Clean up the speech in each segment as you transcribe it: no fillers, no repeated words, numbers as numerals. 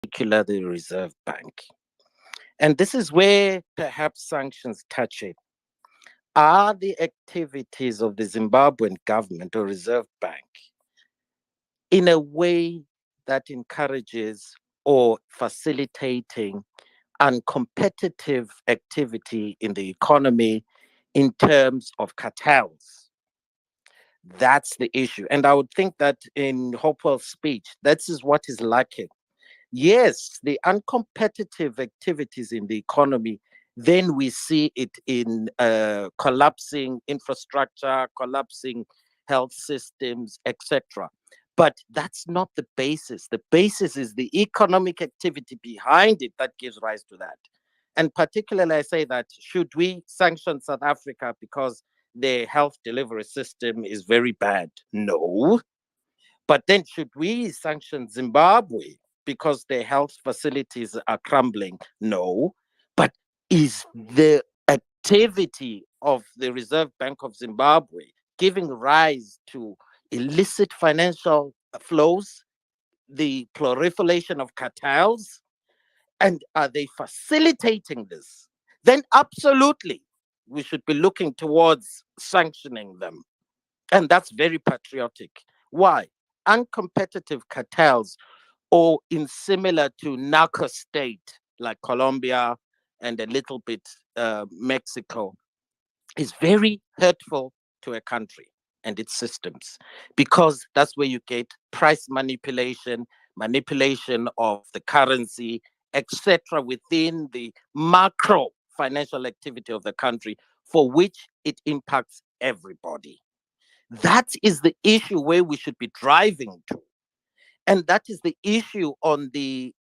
particular the Reserve Bank. And this is where perhaps sanctions touch it. Are the activities of the Zimbabwean government or Reserve Bank in a way that encourages or facilitating uncompetitive activity in the economy in terms of cartels? That's the issue. And I would think that in Hopewell's speech, that is what is lacking. Yes, the uncompetitive activities in the economy, then we see it in collapsing infrastructure, collapsing health systems, etc. But that's not the basis. The basis is the economic activity behind it that gives rise to that. And particularly, I say that should we sanction South Africa because their health delivery system is very bad? No. But then should we sanction Zimbabwe because their health facilities are crumbling? No. But is the activity of the Reserve Bank of Zimbabwe giving rise to illicit financial flows, the proliferation of cartels, and are they facilitating this? Then absolutely, we should be looking towards sanctioning them. And that's very patriotic. Why? Uncompetitive cartels, or in similar to narco state like Colombia and a little bit Mexico, is very hurtful to a country and its systems, because that's where you get price manipulation, manipulation of the currency, etc., within the macro financial activity of the country, for which it impacts everybody. That is the issue where we should be driving to, and that is the issue on the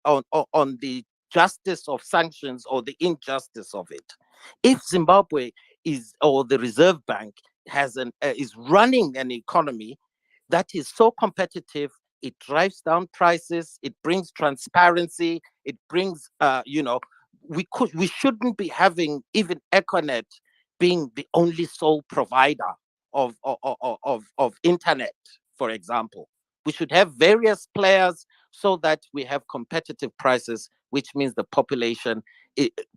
justice of sanctions or the injustice of it. If Zimbabwe is, or the Reserve Bank has is running an economy that is so competitive, it drives down prices, it brings transparency, it brings we shouldn't be having even Econet being the only sole provider of internet, for example. We should have various players so that we have competitive prices, which means the population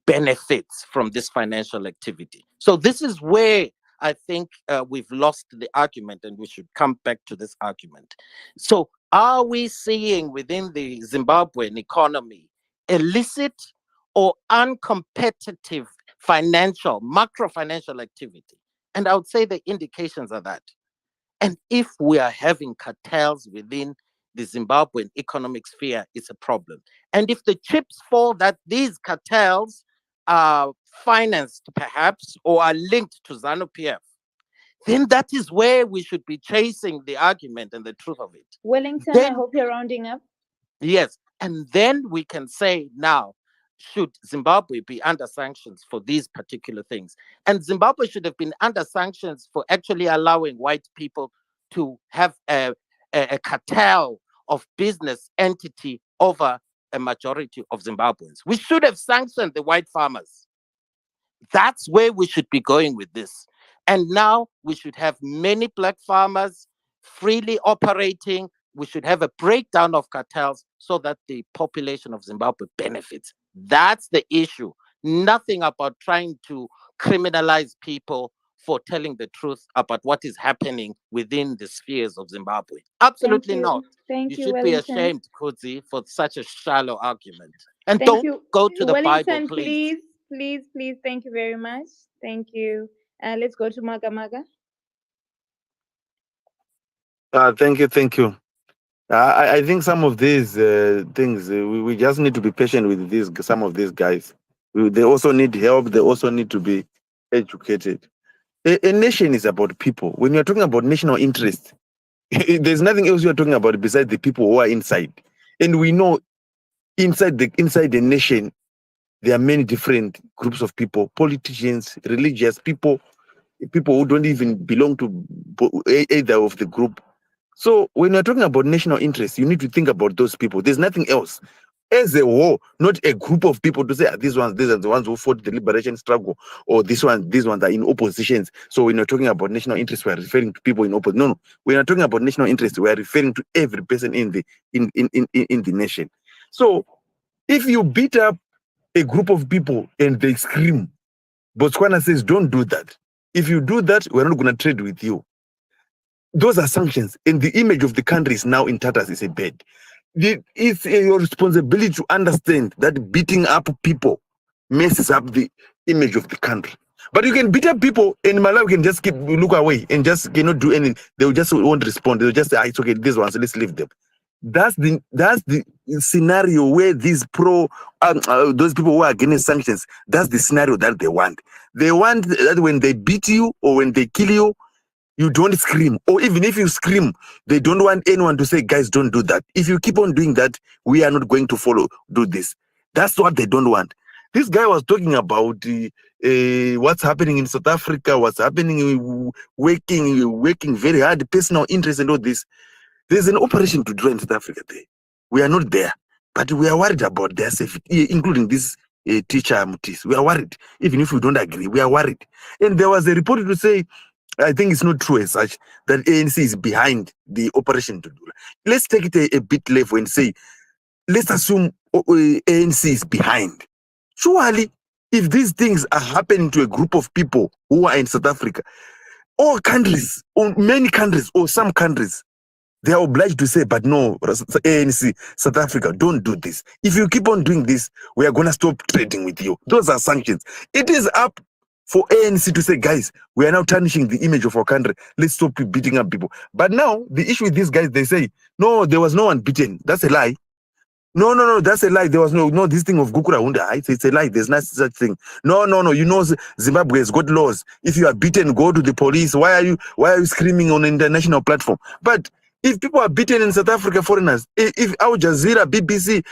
benefits from this financial activity. So this is where I think we've lost the argument, and we should come back to this argument. So are we seeing within the Zimbabwean economy illicit or uncompetitive financial, macro financial activity? And I would say the indications are that. And if we are having cartels within the Zimbabwean economic sphere, it's a problem. And if the chips fall that these cartels are financed perhaps or are linked to ZANU-PF, then that is where we should be chasing the argument and the truth of it. Wellington, I Then, hope you're rounding up. yes, and then we can say now, should Zimbabwe be under sanctions for these particular things? And Zimbabwe should have been under sanctions for actually allowing white people to have a cartel of business entity over a majority of Zimbabweans. We should have sanctioned the white farmers. That's where we should be going with this. And now we should have many black farmers freely operating. We should have a breakdown of cartels so that the population of Zimbabwe benefits. That's the issue. Nothing about trying to criminalize people for telling the truth about what is happening within the spheres of Zimbabwe. Thank Absolutely not. you. Thank You you, should be Wellington. ashamed, Kuzi, for such a shallow argument. And Thank don't you. go to the Bible, Wellington, please. please, please, please. Thank you very much. Thank you. Let's go to Maga Maga. Thank you, thank you. I think some of these things we just need to be patient with these. Some of these guys, they also need help. They also need to be educated. A nation is about people. When you're talking about national interest, there's nothing else you're talking about besides the people who are inside. And we know inside the nation, there are many different groups of people: politicians, religious people, people who don't even belong to either of the group. So when you're talking about national interest, you need to think about those people. There's nothing else. As a whole, not a group of people to say these are the ones who fought the liberation struggle, or these ones are in oppositions. So when you're talking about national interest, we're referring to people in opposition. No. When you're talking about national interest, we're referring to every person in the nation. So If you beat up a group of people and they scream, Botswana says, don't do that. If you do that, we're not going to trade with you. Those are sanctions, and the image of the country is now in tatters. Is a bad. It's your responsibility to understand that beating up people messes up the image of the country. But you can beat up people, and Malawi can just look away and just cannot do anything. They will just won't respond. They'll just say, it's okay, this one, so let's leave them. That's the scenario where those people who are against sanctions, that's the scenario that they want. They want that when they beat you or when they kill you, you don't scream. Or even if you scream, they don't want anyone to say, guys, don't do that. If you keep on doing that, we are not going to do this. That's what they don't want. This guy was talking about what's happening in South Africa, what's happening, working very hard, personal interest and all this. There's an operation to do in South Africa there. We are not there, but we are worried about their safety, including this teacher Mutis. We are worried. Even if we don't agree, we are worried. And there was a report to say, I think it's not true as such, that ANC is behind the operation to do. Let's take it a bit level and say, let's assume ANC is behind. Surely, if these things are happening to a group of people who are in South Africa, all countries, or many countries, or some countries, they are obliged to say, but no, ANC, South Africa, don't do this. If you keep on doing this, we are going to stop trading with you. Those are sanctions. It is up for ANC to say, guys, we are now tarnishing the image of our country. Let's stop beating up people. But now, the issue with these guys, they say, no, there was no one beaten. That's a lie. No, that's a lie. There was no this thing of Gukura Hunda. It's a lie. There's no such thing. No. You know, Zimbabwe has got laws. If you are beaten, go to the police. Why are you screaming on an international platform? But if people are beaten in South Africa, foreigners, if Al Jazeera, BBC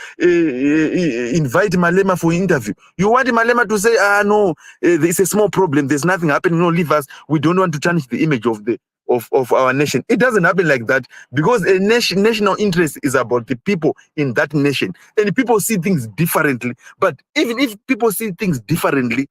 invite Malema for interview, you want Malema to say, no, it's a small problem. There's nothing happening. No, leave us. We don't want to tarnish the image of our nation. It doesn't happen like that, because a national interest is about the people in that nation, and people see things differently. But even if people see things differently,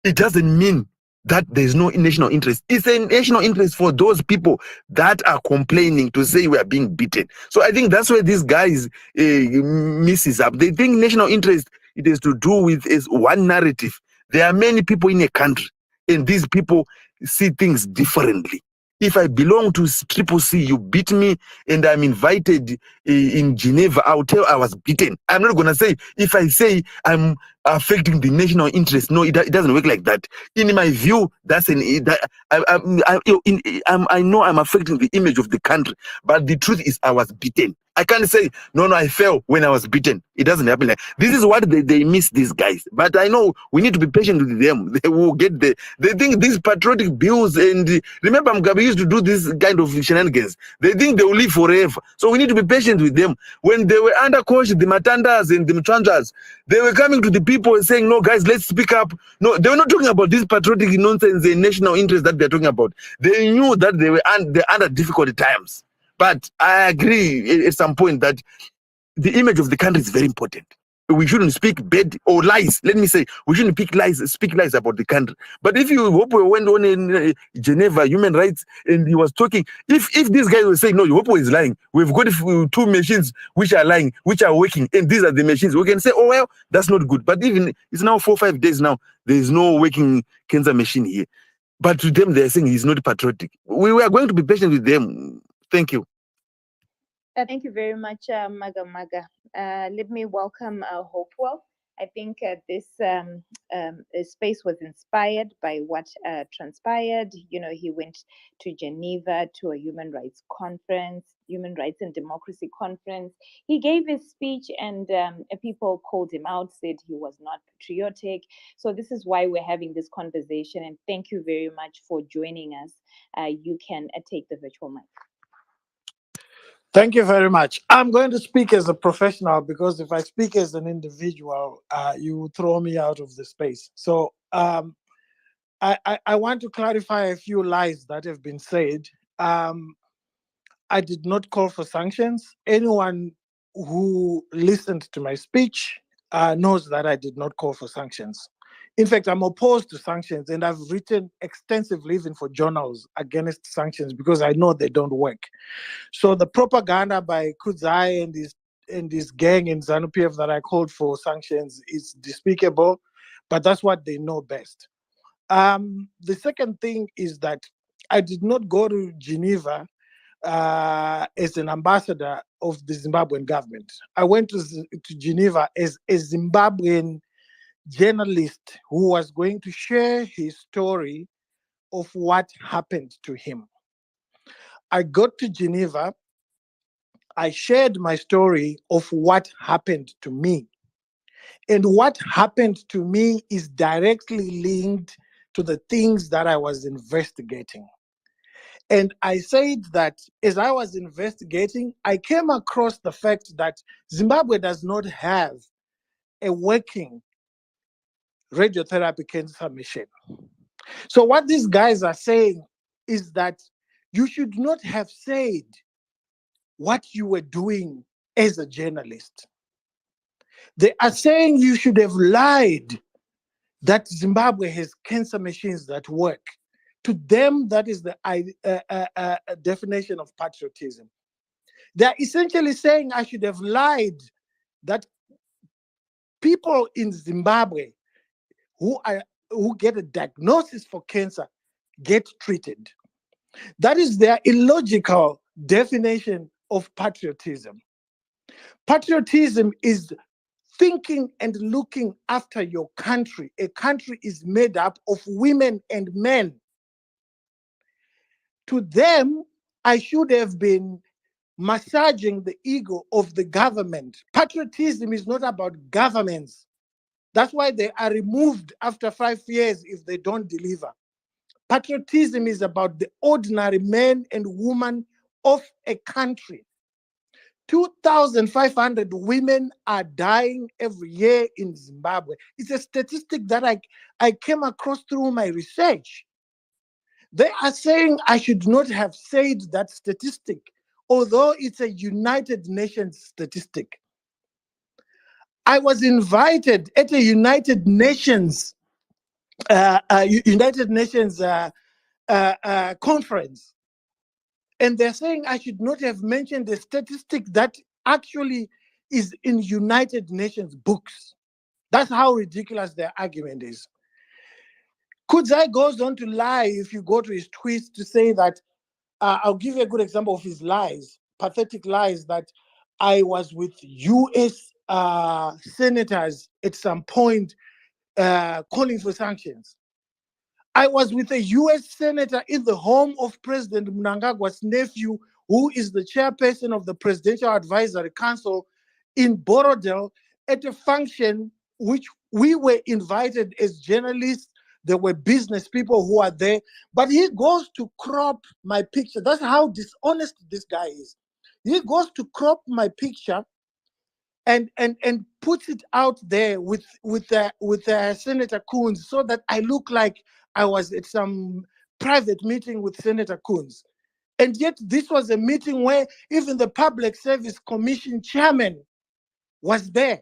it doesn't mean that there's no national interest. It's a national interest for those people that are complaining to say we are being beaten. So I think that's where these guys misses up. They think national interest, it has to do with is one narrative. There are many people in a country, and these people see things differently. If I belong to Triple C, you beat me, and I'm invited in Geneva, I'll tell I was beaten. I'm not going to say, if I say I'm affecting the national interest, no, it doesn't work like that. In my view, that's I know I'm affecting the image of the country, but the truth is I was beaten. I can't say, no, I fell when I was beaten. It doesn't happen like this. Is what they miss, these guys. But I know we need to be patient with them. They will get there. They think these patriotic bills, and remember, Mugabe used to do this kind of shenanigans. They think they will live forever. So we need to be patient with them. When they were under coach, the Matandas and the Mtwanjas, they were coming to the people and saying, no, guys, let's speak up. No, they were not talking about this patriotic nonsense and national interest that they're talking about. They knew that they're under difficult times. But I agree at some point that the image of the country is very important. We shouldn't speak bad or lies. Let me say, we shouldn't speak lies about the country. But if you went on in Geneva, human rights, and he was talking, if this guy was saying, no, Wopo is lying, we've got two machines which are lying, which are working, and these are the machines, we can say, oh, well, that's not good. But even, it's now 4 or 5 days now, there is no working cancer machine here. But to them, they're saying he's not patriotic. We are going to be patient with them. Thank you. Thank you very much, Maga Maga. Let me welcome Hopewell. I think this space was inspired by what transpired. You know, he went to Geneva to a human rights conference, human rights and democracy conference. He gave his speech, and people called him out, said he was not patriotic. So this is why we're having this conversation. And thank you very much for joining us. You can take the virtual mic. Thank you very much. I'm going to speak as a professional, because if I speak as an individual, you will throw me out of the space. So I want to clarify a few lies that have been said. I did not call for sanctions. Anyone who listened to my speech knows that I did not call for sanctions. In fact, I'm opposed to sanctions, and I've written extensively, even for journals, against sanctions, because I know they don't work. So the propaganda by Kudzai and his and his gang in ZANU-PF that I called for sanctions is despicable, but that's what they know best. The second thing is that I did not go to Geneva as an ambassador of the Zimbabwean government. I went to Geneva as a Zimbabwean journalist who was going to share his story of what happened to him. I got to Geneva. I shared my story of what happened to me. And what happened to me is directly linked to the things that I was investigating. And I said that as I was investigating, I came across the fact that Zimbabwe does not have a working radiotherapy cancer machine. So, what these guys are saying is that you should not have said what you were doing as a journalist. They are saying you should have lied that Zimbabwe has cancer machines that work. To them, that is the definition of patriotism. They're essentially saying I should have lied that people in Zimbabwe who get a diagnosis for cancer get treated. That is their illogical definition of patriotism. Patriotism is thinking and looking after your country. A country is made up of women and men. To them, I should have been massaging the ego of the government. Patriotism is not about governments. That's why they are removed after 5 years if they don't deliver. Patriotism is about the ordinary men and women of a country. 2,500 women are dying every year in Zimbabwe. It's a statistic that I came across through my research. They are saying I should not have said that statistic, although it's a United Nations statistic. I was invited at a United Nations conference, and they're saying I should not have mentioned a statistic that actually is in United Nations books. That's how ridiculous their argument is. Kudzai goes on to lie if you go to his tweets to say that, I'll give you a good example of his lies, pathetic lies, that I was with US senators at some point calling for sanctions. I was with a US senator in the home of President Mnangagwa's nephew, who is the chairperson of the Presidential Advisory Council in Borodale, at a function which we were invited as journalists. There were business people who are there, but he goes to crop my picture. That's how dishonest this guy is. He goes to crop my picture and puts it out there with Senator Coons, so that I look like I was at some private meeting with Senator Coons. And yet this was a meeting where even the Public Service Commission chairman was there.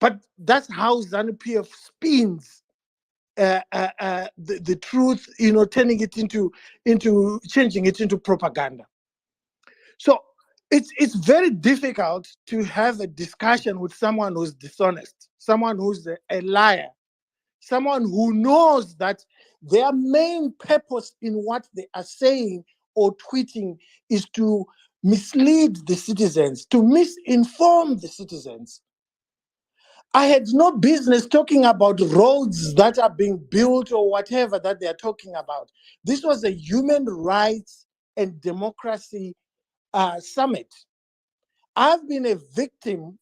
But that's how ZANU-PF spins the truth, turning it into changing it into propaganda. So it's very difficult to have a discussion with someone who's dishonest, someone who's a liar, someone who knows that their main purpose in what they are saying or tweeting is to mislead the citizens, to misinform the citizens. I had no business talking about roads that are being built or whatever that they are talking about. This was a human rights and democracy summit. I've been a victim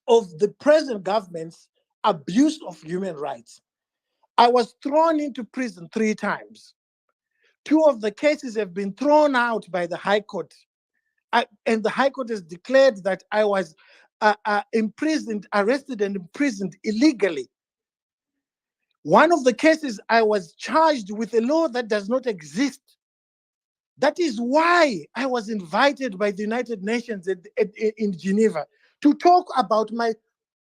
of the present government's abuse of human rights. I was thrown into prison 3 times. 2 of the cases have been thrown out by the High Court. And the High Court has declared that I was arrested and imprisoned illegally. One of the cases, I was charged with a law that does not exist. That is why I was invited by the United Nations in Geneva to talk about my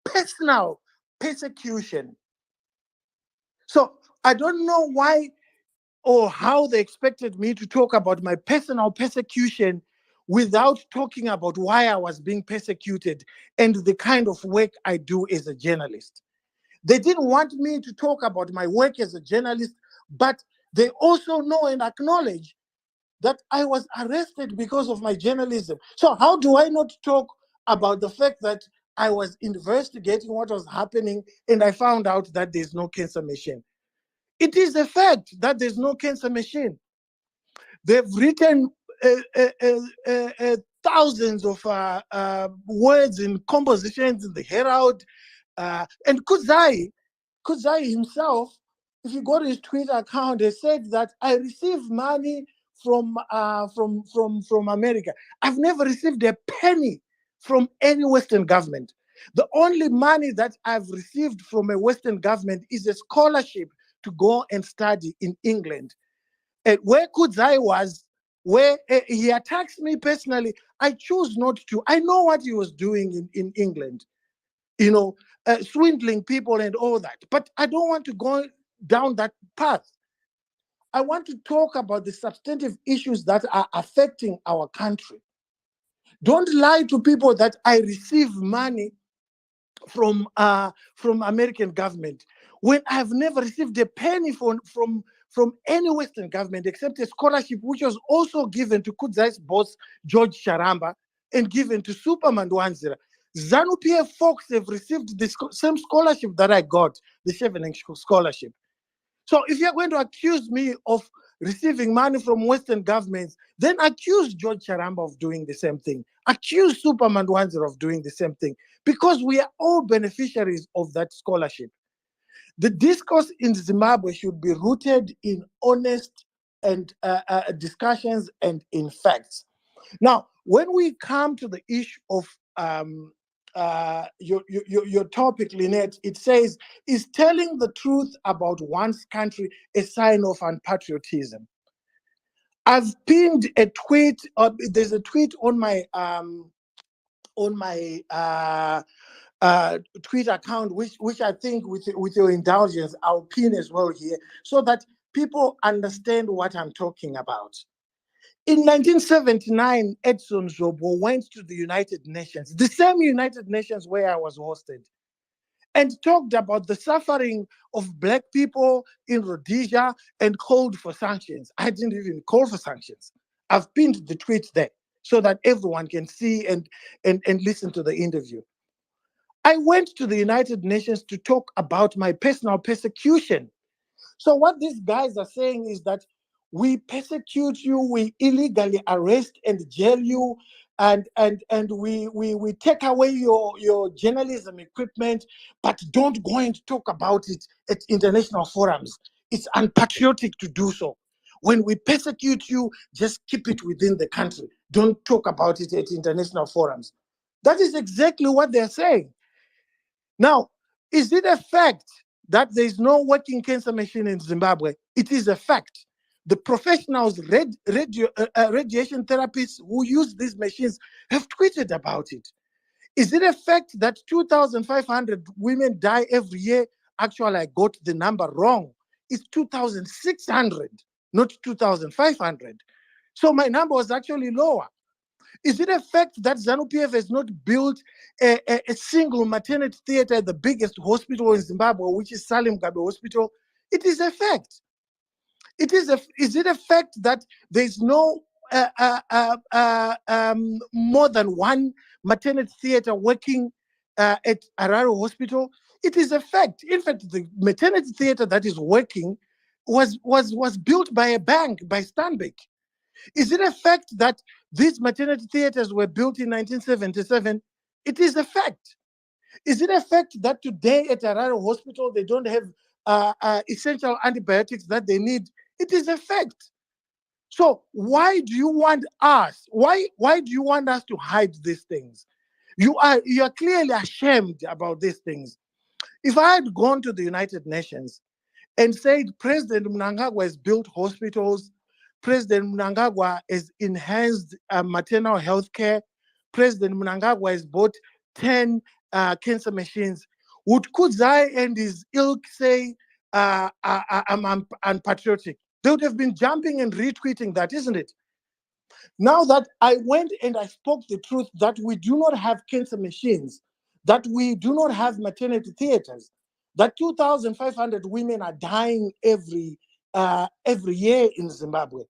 personal persecution. So I don't know why or how they expected me to talk about my personal persecution without talking about why I was being persecuted and the kind of work I do as a journalist. They didn't want me to talk about my work as a journalist, but they also know and acknowledge that I was arrested because of my journalism. So how do I not talk about the fact that I was investigating what was happening and I found out that there's no cancer machine? It is a fact that there's no cancer machine. They've written thousands of words and compositions in the Herald. And Kudzai himself, if you go to his Twitter account, he said that I received money from America. I've never received a penny from any Western government. The only money that I've received from a Western government is a scholarship to go and study in England. And where Kudzai was, where he attacks me personally, I choose not to. I know what he was doing in England, swindling people and all that. But I don't want to go down that path. I want to talk about the substantive issues that are affecting our country. Don't lie to people that I receive money from American government when I've never received a penny from any Western government except a scholarship which was also given to Kudzai's boss George Charamba and given to Superman Wanzira. ZANU-PF folks have received the same scholarship that I got, the Chevening scholarship. So if you're going to accuse me of receiving money from Western governments, then accuse George Charamba of doing the same thing. Accuse Superman Wanzer of doing the same thing, because we are all beneficiaries of that scholarship. The discourse in Zimbabwe should be rooted in honest and discussions and in facts. Now, when we come to the issue of your topic, Lynette, it says, is telling the truth about one's country a sign of unpatriotism? I've pinned a tweet. There's a tweet on my Twitter account, which I think, with your indulgence, I'll pin as well here, so that people understand what I'm talking about. In 1979, Edson Zobo went to the United Nations, the same United Nations where I was hosted, and talked about the suffering of Black people in Rhodesia and called for sanctions. I didn't even call for sanctions. I've pinned the tweet there so that everyone can see and listen to the interview. I went to the United Nations to talk about my personal persecution. So what these guys are saying is that we persecute you, we illegally arrest and jail you, and we take away your journalism equipment, but don't go and talk about it at international forums. It's unpatriotic to do so. When we persecute you, just keep it within the country. Don't talk about it at international forums. That is exactly what they're saying. Now, is it a fact that there is no working cancer machine in Zimbabwe? It is a fact. The professionals, radiation therapists who use these machines have tweeted about it. Is it a fact that 2,500 women die every year? Actually, I got the number wrong. It's 2,600, not 2,500. So my number was actually lower. Is it a fact that ZANU-PF has not built a single maternity theater at the biggest hospital in Zimbabwe, which is Salim Gabe Hospital? It is a fact. Is it a fact that there's no more than one maternity theater working at Harare Hospital? It is a fact. In fact, the maternity theater that is working was built by a bank, by Stanbic. Is it a fact that these maternity theaters were built in 1977? It is a fact. Is it a fact that today at Harare Hospital they don't have essential antibiotics that they need? It is a fact. So why do you want us? Why do you want us to hide these things? You are clearly ashamed about these things. If I had gone to the United Nations and said President Mnangagwa has built hospitals, President Mnangagwa has enhanced maternal health care, President Mnangagwa has bought 10 cancer machines, would Kudzai and his ilk say, I'm unpatriotic? They would have been jumping and retweeting that, isn't it? Now that I went and I spoke the truth that we do not have cancer machines, that we do not have maternity theaters, that 2,500 women are dying every year in Zimbabwe.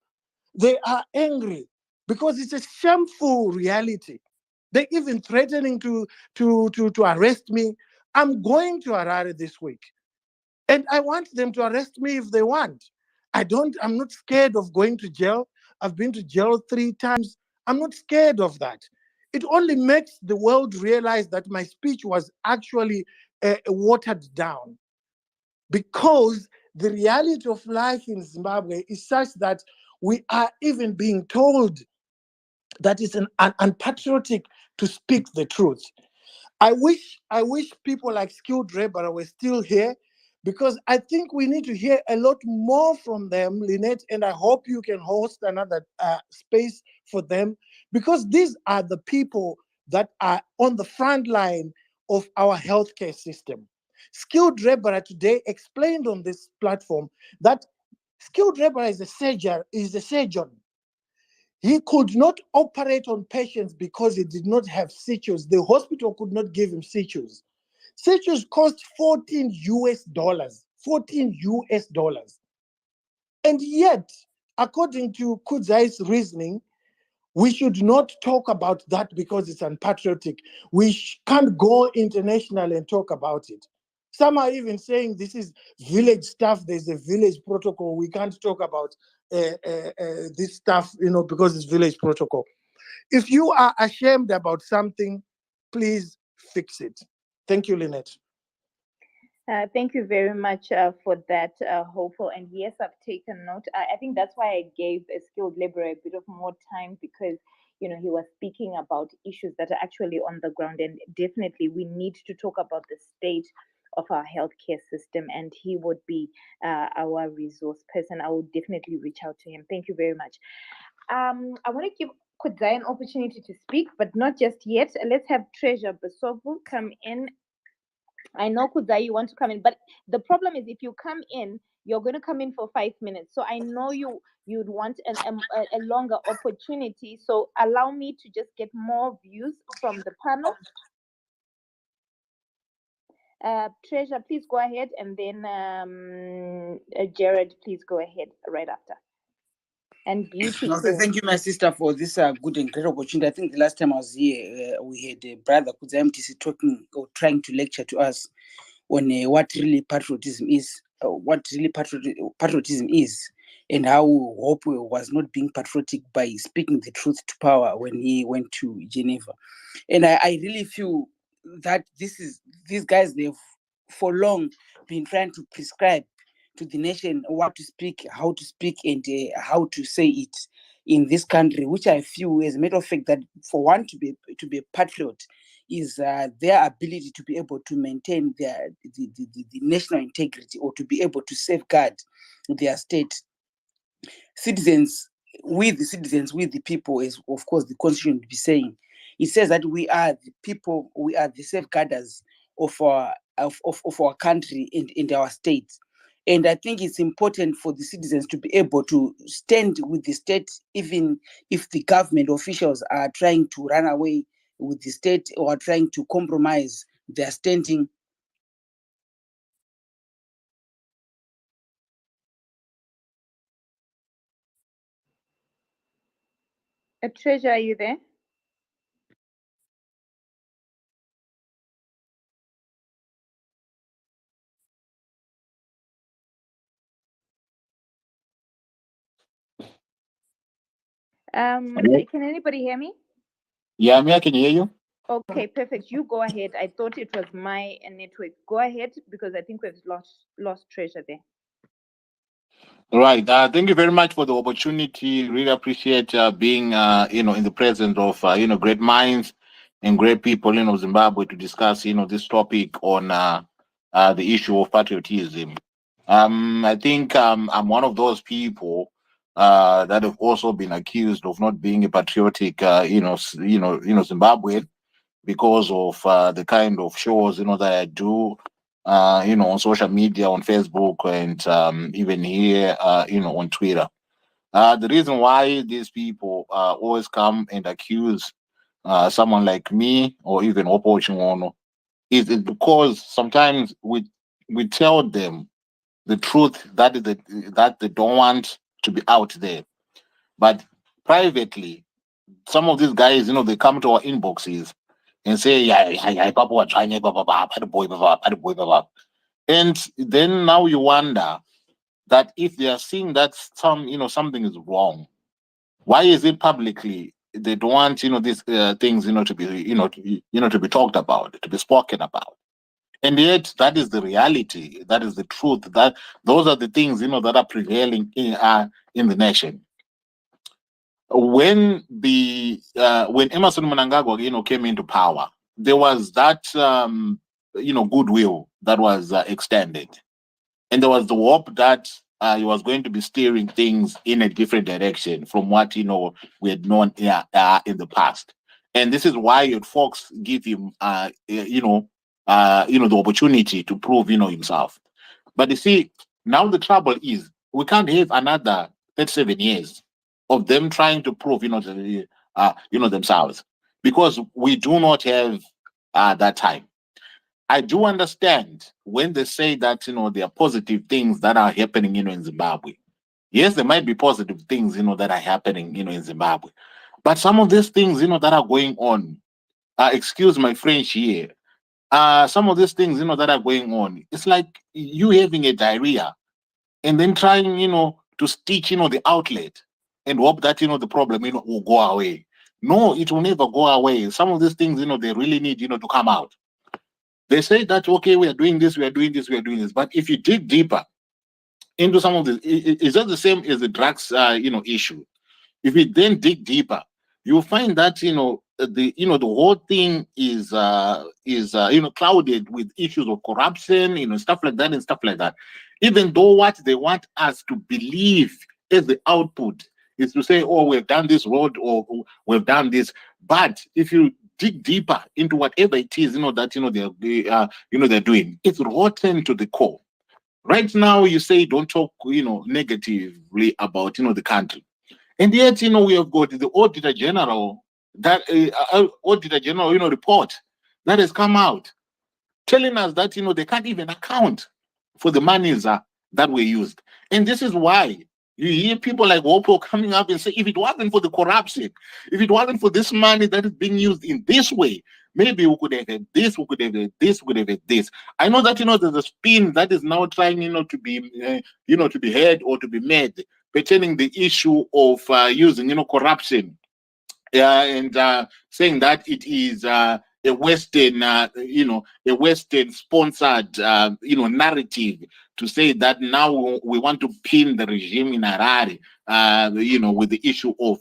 They are angry because it's a shameful reality. They're even threatening to arrest me. I'm going to Harare this week. And I want them to arrest me if they want. I'm not scared of going to jail. I've been to jail 3 times. I'm not scared of that. It only makes the world realize that my speech was actually watered down, because the reality of life in Zimbabwe is such that we are even being told that it's unpatriotic to speak the truth. I wish people like Skilled Rebel were still here, because I think we need to hear a lot more from them, Lynette, and I hope you can host another space for them, because these are the people that are on the front line of our healthcare system. Skilled Rebel today explained on this platform that Skilled Rebel is a surgeon. He could not operate on patients because he did not have sutures. The hospital could not give him sutures. Sutures cost 14 US dollars. 14 US dollars. And yet, according to Kudzai's reasoning, we should not talk about that because it's unpatriotic. We can't go international and talk about it. Some are even saying this is village stuff. There's a village protocol. We can't talk about this stuff, because it's village protocol. If you are ashamed about something, please fix it. Thank you, Lynette. Thank you very much for that, Hopeful. And yes, I've taken note. I think that's why I gave a skilled laborer a bit of more time, because he was speaking about issues that are actually on the ground, and definitely we need to talk about the state of our healthcare system. And he would be our resource person. I would definitely reach out to him. Thank you very much. I want to give Kudzai an opportunity to speak, but not just yet. Let's have Treasure Besobu come in. I know, Kudzai, you want to come in, but the problem is if you come in, you're going to come in for 5 minutes. So I know you'd want a longer opportunity. So allow me to just get more views from the panel. Treasure, please go ahead, and then Jared, please go ahead right after. And Beauty No, too. thank you, my sister, for this good and great opportunity. I think the last time I was here, we had Brother Kudzai MTC talking or trying to lecture to us on what really patriotism is, patriotism is, and how Hope was not being patriotic by speaking the truth to power when he went to Geneva. And I really feel that these guys, they've for long been trying to prescribe to the nation what to speak, how to speak, and how to say it in this country, which I feel, as a matter of fact, that for one to be a patriot is their ability to be able to maintain the national integrity, or to be able to safeguard their state. Citizens with the people, is of course the constitution to be saying. It says that we are the people, we are the safeguarders of our country and our state. And I think it's important for the citizens to be able to stand with the state, even if the government officials are trying to run away with the state or are trying to compromise their standing. Treasure, are you there? Can anybody hear me? Yeah, me, I can hear you. Okay, perfect. You go ahead. I thought it was my network. Go ahead, because I think we've lost Treasure there. Right. Thank you very much for the opportunity. Really appreciate being, in the presence of, great minds and great people, Zimbabwe to discuss, this topic on the issue of patriotism. I think I'm one of those people that have also been accused of not being a patriotic, Zimbabwean, because of the kind of shows that I do on social media, on Facebook, and even here on Twitter. The reason why these people always come and accuse someone like me or even Opo Chingono is because sometimes we tell them the truth that they don't want to be out there. But privately, some of these guys, they come to our inboxes and say, yeah, yeah, yeah, Papa, we're trying, Papa, Papa, boy, Papa, Papa, boy, Papa. And then now you wonder that if they are seeing that something is wrong, why is it publicly they don't want these things to be to be talked about, to be spoken about? And yet that is the reality, that is the truth, that those are the things that are prevailing in the nation. When Emerson Mnangagwa came into power, there was that goodwill that was extended, and there was the hope that he was going to be steering things in a different direction from what we had known in the past. And this is why folks give him the opportunity to prove himself. But you see, now the trouble is we can't have another 37 years of them trying to prove themselves, because we do not have that time. I do understand when they say that there are positive things that are happening in Zimbabwe. Yes, there might be positive things that are happening in Zimbabwe, but some of these things that are going on, excuse my French here, some of these things that are going on, it's like you having a diarrhea and then trying to stitch the outlet and hope that the problem will go away. No, it will never go away. Some of these things they really need to come out. They say that, okay, we are doing this, we are doing this, we are doing this. But if you dig deeper into some of this, it's not the same as the drugs, issue. If we then dig deeper, you'll find that the whole thing is clouded with issues of corruption, stuff like that and stuff like that. Even though what they want us to believe as the output is to say, oh, we've done this road or we've done this. But if you dig deeper into whatever it is, that they're doing, it's rotten to the core. Right now, you say don't talk, negatively about the country, and yet we have got the Auditor General report that has come out telling us that they can't even account for the monies that were used. And this is why you hear people like Wopo coming up and say, if it wasn't for the corruption, if it wasn't for this money that is being used in this way, maybe we could have had this, we could have had this, we could have had this. I know that there's a spin that is now trying to be heard or to be made pertaining the issue of using corruption, and saying that it is a Western, a Western sponsored, narrative to say that now we want to pin the regime in Harare, with the issue of,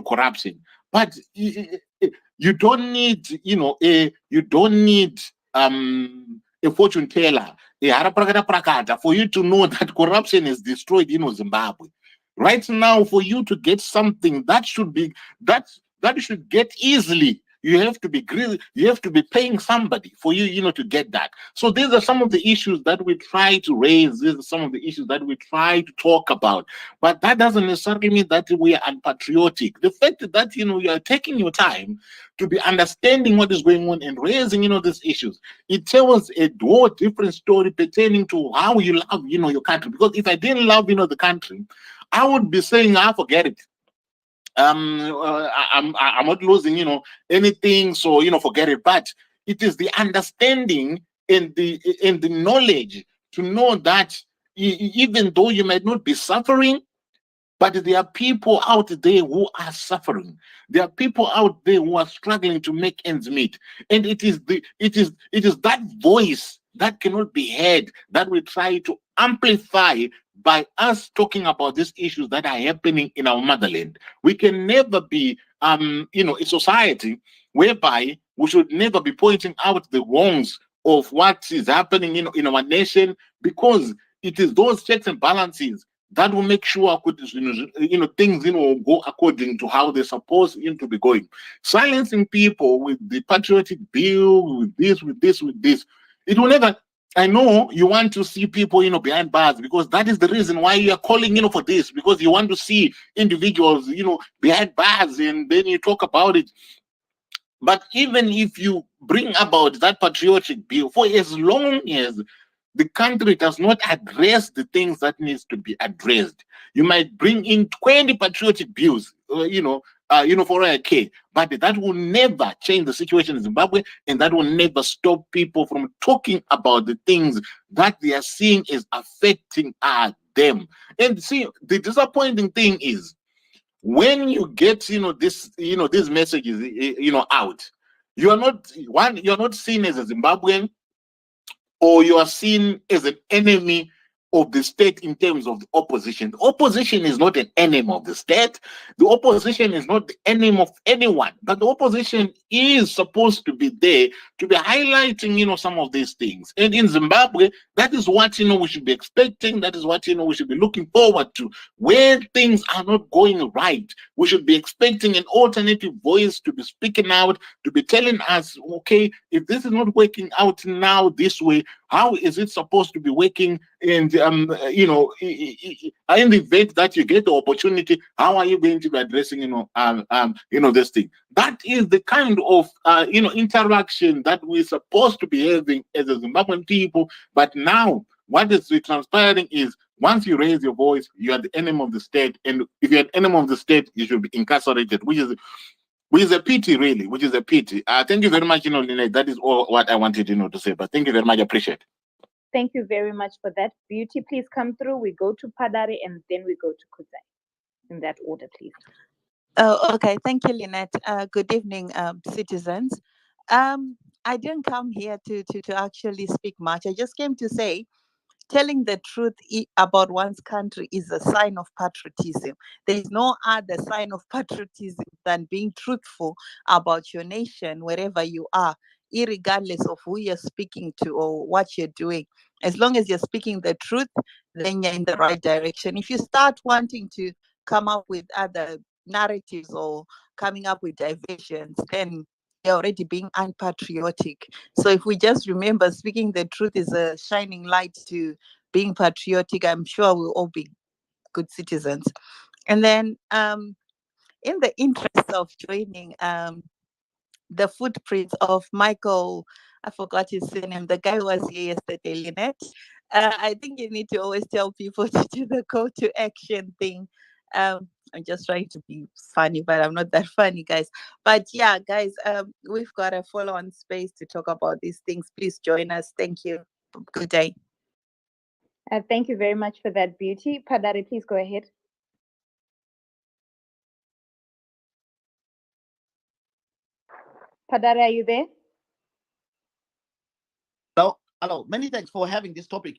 corruption. But you don't need, you don't need a fortune teller, a haraprakata prakata, for you to know that corruption is destroyed Zimbabwe. Right now, for you to get something that should be that should get easily, you have to be you have to be paying somebody for you to get that. So these are some of the issues that we try to raise. These are some of the issues that we try to talk about. But that doesn't necessarily mean that we are unpatriotic. The fact that you are taking your time to be understanding what is going on and raising these issues, it tells a whole different story pertaining to how you love your country. Because if I didn't love the country, I would be saying, I forget it. I'm not losing, anything, so forget it. But it is the understanding and the knowledge to know that even though you might not be suffering, but there are people out there who are suffering. There are people out there who are struggling to make ends meet. And it is that voice that cannot be heard that we try to amplify by us talking about these issues that are happening in our motherland. We can never be a society whereby we should never be pointing out the wrongs of what is happening in our nation, because it is those checks and balances that will make sure things go according to how they're supposed to be going. Silencing people with the patriotic bill, with this, it will never I know you want to see people, behind bars, because that is the reason why you are calling, for this, because you want to see individuals, behind bars, and then you talk about it. But even if you bring about that patriotic bill, for as long as the country does not address the things that needs to be addressed, you might bring in 20 patriotic bills, for a K, but that will never change the situation in Zimbabwe, and that will never stop people from talking about the things that they are seeing is affecting them. And see, the disappointing thing is, when you get these messages out, you're not seen as a Zimbabwean, or you are seen as an enemy of the state in terms of the opposition. The opposition is not an enemy of the state. The opposition is not the enemy of anyone. But the opposition is supposed to be there to be highlighting, some of these things. And in Zimbabwe, that is what, we should be expecting. That is what, we should be looking forward to. Where things are not going right, we should be expecting an alternative voice to be speaking out, to be telling us, okay, if this is not working out now this way, how is it supposed to be working? And in the event that you get the opportunity, how are you going to be addressing this thing? That is the kind of interaction that we're supposed to be having as a Zimbabwean people. But now what is transpiring is, once you raise your voice, you are the enemy of the state, and if you're an enemy of the state, you should be incarcerated, which is a pity, really, which is a pity. Thank you very much, Lynette. That is all what I wanted, to say. But thank you very much. I appreciate it. Thank you very much for that. Beauty, please come through. We go to Padari and then we go to Kuzai. In that order, please. Oh, okay. Thank you, Lynette. Good evening, citizens. I didn't come here to actually speak much. I just came to say telling the truth about one's country is a sign of patriotism. There is no other sign of patriotism than being truthful about your nation, wherever you are, irregardless of who you're speaking to or what you're doing. As long as you're speaking the truth, then you're in the right direction. If you start wanting to come up with other narratives or coming up with diversions, then you're already being unpatriotic. So if we just remember speaking the truth is a shining light to being patriotic, I'm sure we'll all be good citizens. And then in the interest of joining the footprints of Michael, I forgot his surname, the guy who was here yesterday, Lynette. I think you need to always tell people to do the call to action thing. I'm just trying to be funny, but I'm not that funny, guys. But yeah, guys, we've got a follow on space to talk about these things. Please join us. Thank you. Good day. Thank you very much for that, Beauty. Padari, please go ahead. Padari, are you there? Hello. Many thanks for having this topic.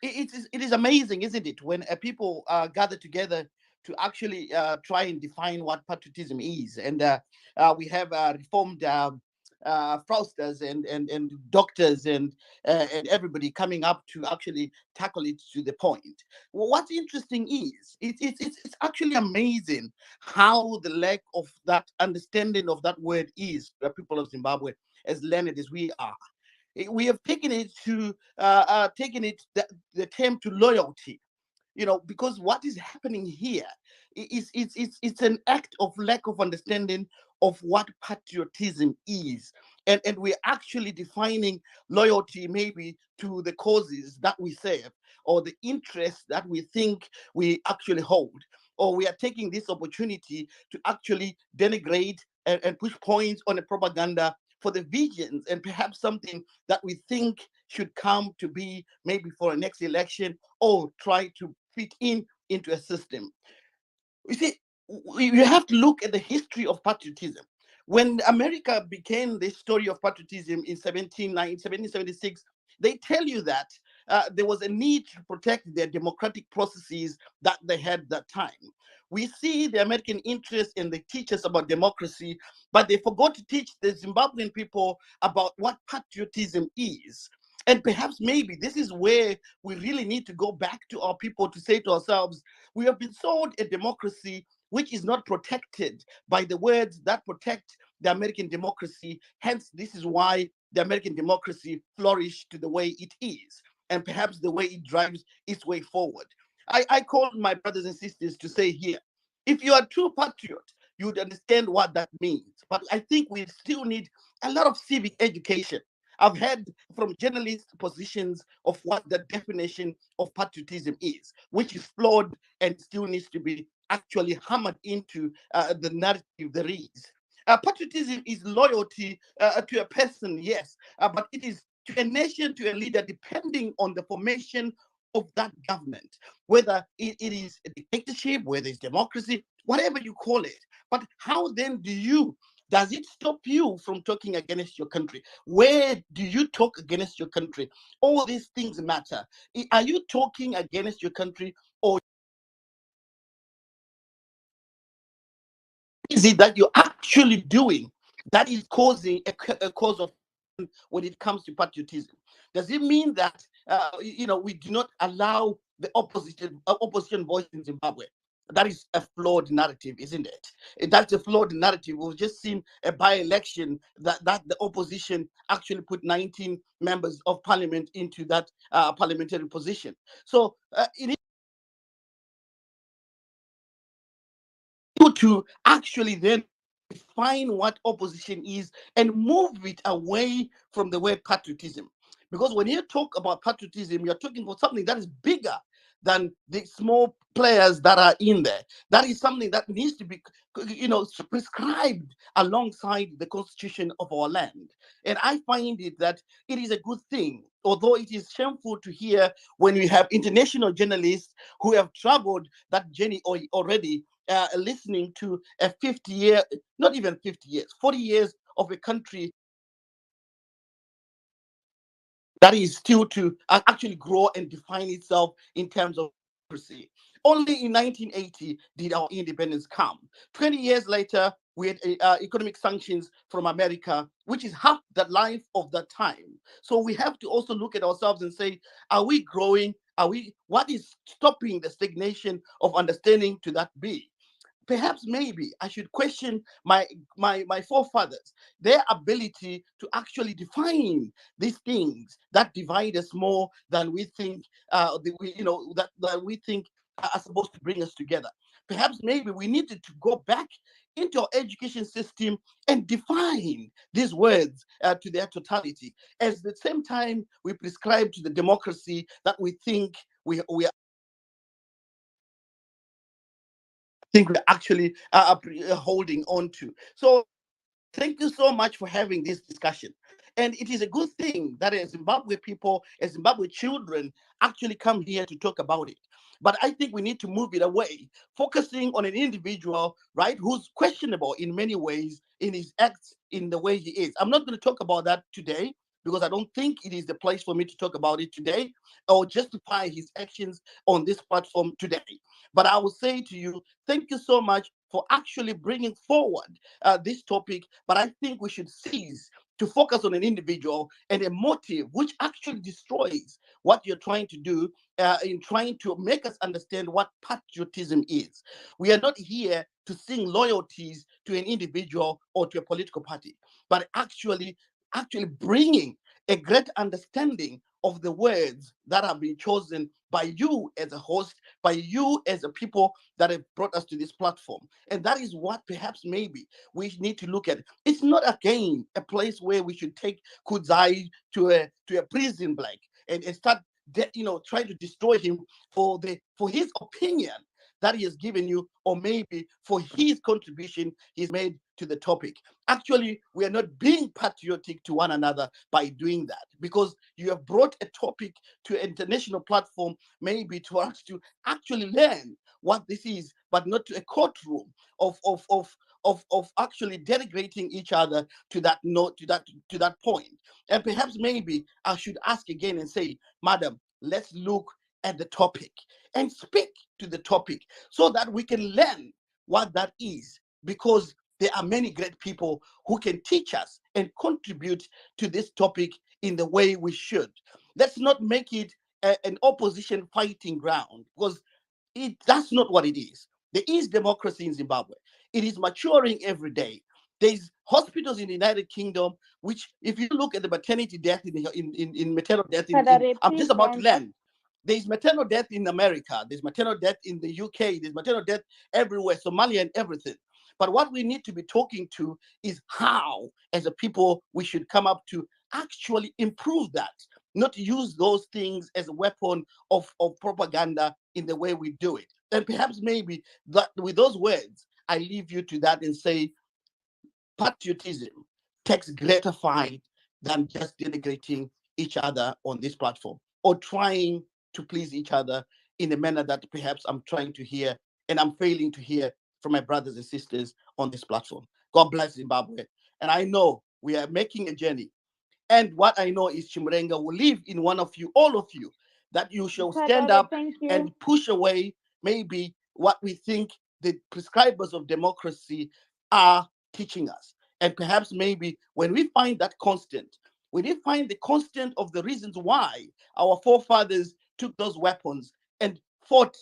It is amazing, isn't it, when people gather together to actually try and define what patriotism is, and we have reformed fraudsters and doctors and everybody coming up to actually tackle it to the point. What's interesting is it's actually amazing how the lack of that understanding of that word is the people of Zimbabwe, as learned as we are. We have taken it to the term to loyalty, because what is happening here is it's an act of lack of understanding of what patriotism is, and we're actually defining loyalty maybe to the causes that we serve, or the interests that we think we actually hold, or we are taking this opportunity to actually denigrate and push points on a propaganda for the visions and perhaps something that we think should come to be maybe for a next election, or try to fit into a system. You see, you have to look at the history of patriotism. When America began the story of patriotism in 1776, they tell you that there was a need to protect their democratic processes that they had that time. We see the American interest and they teach us about democracy, but they forgot to teach the Zimbabwean people about what patriotism is. And perhaps maybe this is where we really need to go back to our people to say to ourselves, we have been sold a democracy which is not protected by the words that protect the American democracy. Hence, this is why the American democracy flourish to the way it is, and perhaps the way it drives its way forward. I call my brothers and sisters to say here, if you are a true patriot, you would understand what that means. But I think we still need a lot of civic education. I've heard from journalist positions of what the definition of patriotism is, which is flawed and still needs to be actually hammered into the narrative there is. Patriotism is loyalty to a person, yes, but it is to a nation, to a leader, depending on the formation of that government, whether it is a dictatorship, whether it's democracy, whatever you call it. But how then does it stop you from talking against your country? Where do you talk against your country? All these things matter. Are you talking against your country, or is it that you're actually doing that is causing a cause of when it comes to patriotism? Does it mean that we do not allow the opposition voice in Zimbabwe? That is a flawed narrative, isn't it? That's a flawed narrative. We've just seen a by-election that the opposition actually put 19 members of parliament into that parliamentary position. So it is to actually then define what opposition is and move it away from the word patriotism. Because when you talk about patriotism, you're talking about something that is bigger than the small players that are in there. That is something that needs to be, prescribed alongside the constitution of our land. And I find it that it is a good thing, although it is shameful to hear when we have international journalists who have traveled that journey already, listening to a 50-year, not even 50 years, 40 years of a country that is still to actually grow and define itself in terms of democracy. Only in 1980 did our independence come. 20 years later, we had economic sanctions from America, which is half the life of that time. So we have to also look at ourselves and say, are we growing? What is stopping the stagnation of understanding to that be? Perhaps maybe I should question my forefathers, their ability to actually define these things that divide us more than we think, that we think are supposed to bring us together. Perhaps maybe we needed to go back into our education system and define these words to their totality. At the same time, we prescribe to the democracy that we think we think we're actually holding on to. So thank you so much for having this discussion. And it is a good thing that as Zimbabwe people, as Zimbabwe children, actually come here to talk about it. But I think we need to move it away, focusing on an individual, right, who's questionable in many ways in his acts, in the way he is. I'm not going to talk about that today because I don't think it is the place for me to talk about it today or justify his actions on this platform today. But I will say to you, thank you so much for actually bringing forward this topic. But I think we should cease to focus on an individual and a motive which actually destroys what you're trying to do in trying to make us understand what patriotism is. We are not here to sing loyalties to an individual or to a political party, but actually bringing a great understanding of the words that have been chosen by you as a host, by you as a people that have brought us to this platform. And that is what perhaps maybe we need to look at. It's not again a place where we should take Kudzai to a prison blank and start trying to destroy him for his opinion that he has given you, or maybe for his contribution he's made to the topic. Actually, we are not being patriotic to one another by doing that, because you have brought a topic to an international platform, maybe to us to actually learn what this is, but not to a courtroom of actually denigrating each other to that note, to that point. And perhaps maybe I should ask again and say, Madam, let's look at the topic and speak to the topic so that we can learn what that is, because there are many great people who can teach us and contribute to this topic in the way we should. Let's not make it an opposition fighting ground, because that's not what it is. There is democracy in Zimbabwe. It is maturing every day. There's hospitals in the United Kingdom, which if you look at the maternity death in maternal death Padare, I'm just please about to round up. land. There's maternal death in America. There's maternal death in the UK. There's maternal death everywhere, Somalia and everything. But what we need to be talking to is how, as a people, we should come up to actually improve that, not use those things as a weapon of propaganda in the way we do it. And perhaps maybe that with those words, I leave you to that and say patriotism takes greater fight than just denigrating each other on this platform or trying to please each other in a manner that perhaps I'm trying to hear and I'm failing to hear from my brothers and sisters on this platform. God bless Zimbabwe. And I know we are making a journey. And what I know is Chimrenga will live in one of you, all of you, that you shall stand Padare, up thank you. and push away maybe what we think the prescribers of democracy are teaching us. And perhaps maybe when we find that constant, when we find the constant of the reasons why our forefathers took those weapons and fought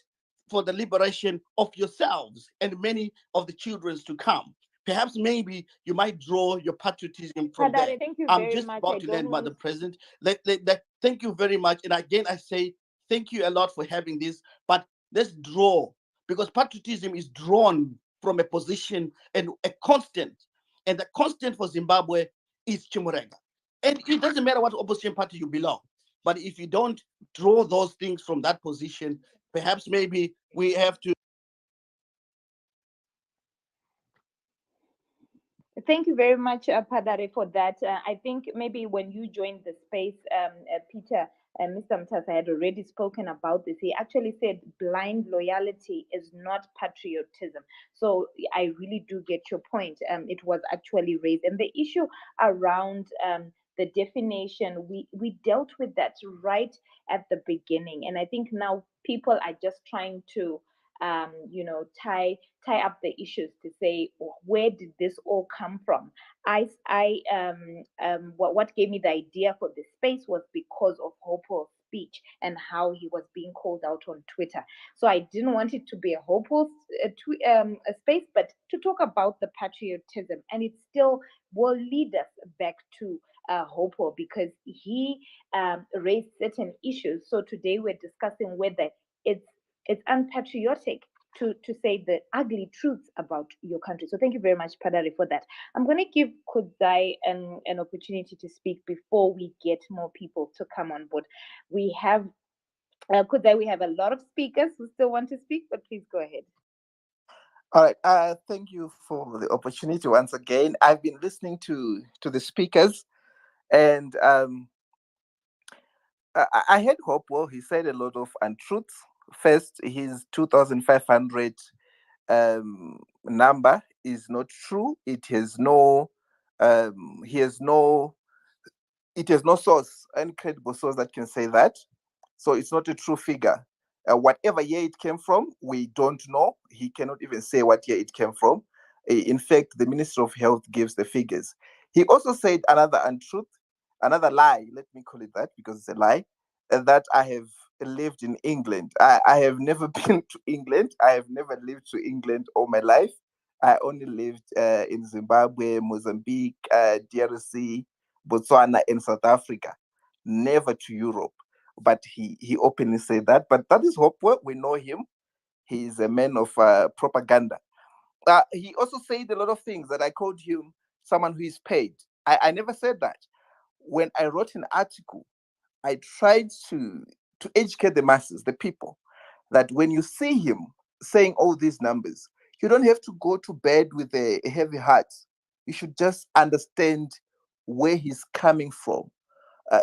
for the liberation of yourselves and many of the children to come, perhaps maybe you might draw your patriotism from there. Padare, thank you I'm very just much. about I to don't land, want. Madam President. Thank you very much. And again, I say thank you a lot for having this. But let's draw, because patriotism is drawn from a position and a constant. And the constant for Zimbabwe is Chimurenga. And it doesn't matter what opposition party you belong. But if you don't draw those things from that position, perhaps maybe we have to. Thank you very much, Padare, for that. I think maybe when you joined the space, Peter and Mr. Mtasa had already spoken about this. He actually said blind loyalty is not patriotism. So I really do get your point. It was actually raised. And the issue around the definition, we dealt with that right at the beginning. And I think now people are just trying to tie up the issues to say, "Oh, where did this all come from?" What gave me the idea for this space was because of Hopel's speech and how he was being called out on Twitter. So I didn't want it to be a Hopel's a space, but to talk about the patriotism, and it still will lead us back to Hopel because he raised certain issues. So today we're discussing whether it's it's unpatriotic to say the ugly truths about your country. So thank you very much, Padari, for that. I'm going to give Kudzai an opportunity to speak before we get more people to come on board. We have, Kudzai, we have a lot of speakers who still want to speak, but please go ahead. All right. Thank you for the opportunity once again. I've been listening to the speakers, and I heard Hopewell. He said a lot of untruths. First, his 2,500 number is not true. It has no, he has no, it has no source, any credible source that can say that. So it's not a true figure. Whatever year it came from, we don't know. He cannot even say what year it came from. In fact, the Minister of Health gives the figures. He also said another untruth, another lie, let me call it that because it's a lie, that I have lived in England. I have never been to England. I have never lived to England all my life. I only lived in Zimbabwe, Mozambique, DRC, Botswana, and South Africa, never to Europe. But he openly said that. But that is Hopewell. We know him. He is a man of propaganda. He also said a lot of things that I called him someone who is paid. I never said that. When I wrote an article, I tried to educate the masses, the people, that when you see him saying all these numbers, you don't have to go to bed with a heavy heart. You should just understand where he's coming from, uh,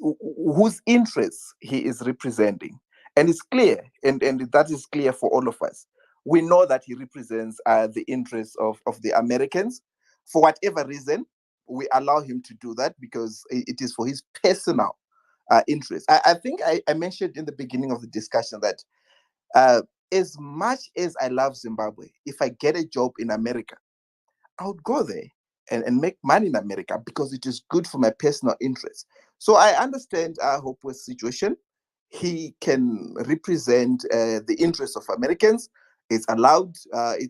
whose interests he is representing. And it's clear, and that is clear for all of us. We know that he represents the interests of the Americans. For whatever reason, we allow him to do that because it is for his personal interest. I think I mentioned in the beginning of the discussion that uh, as much as I love Zimbabwe, if I get a job in America, I would go there and make money in America because it is good for my personal interest. So I understand Hopewell's situation. He can represent the interests of Americans. It's allowed.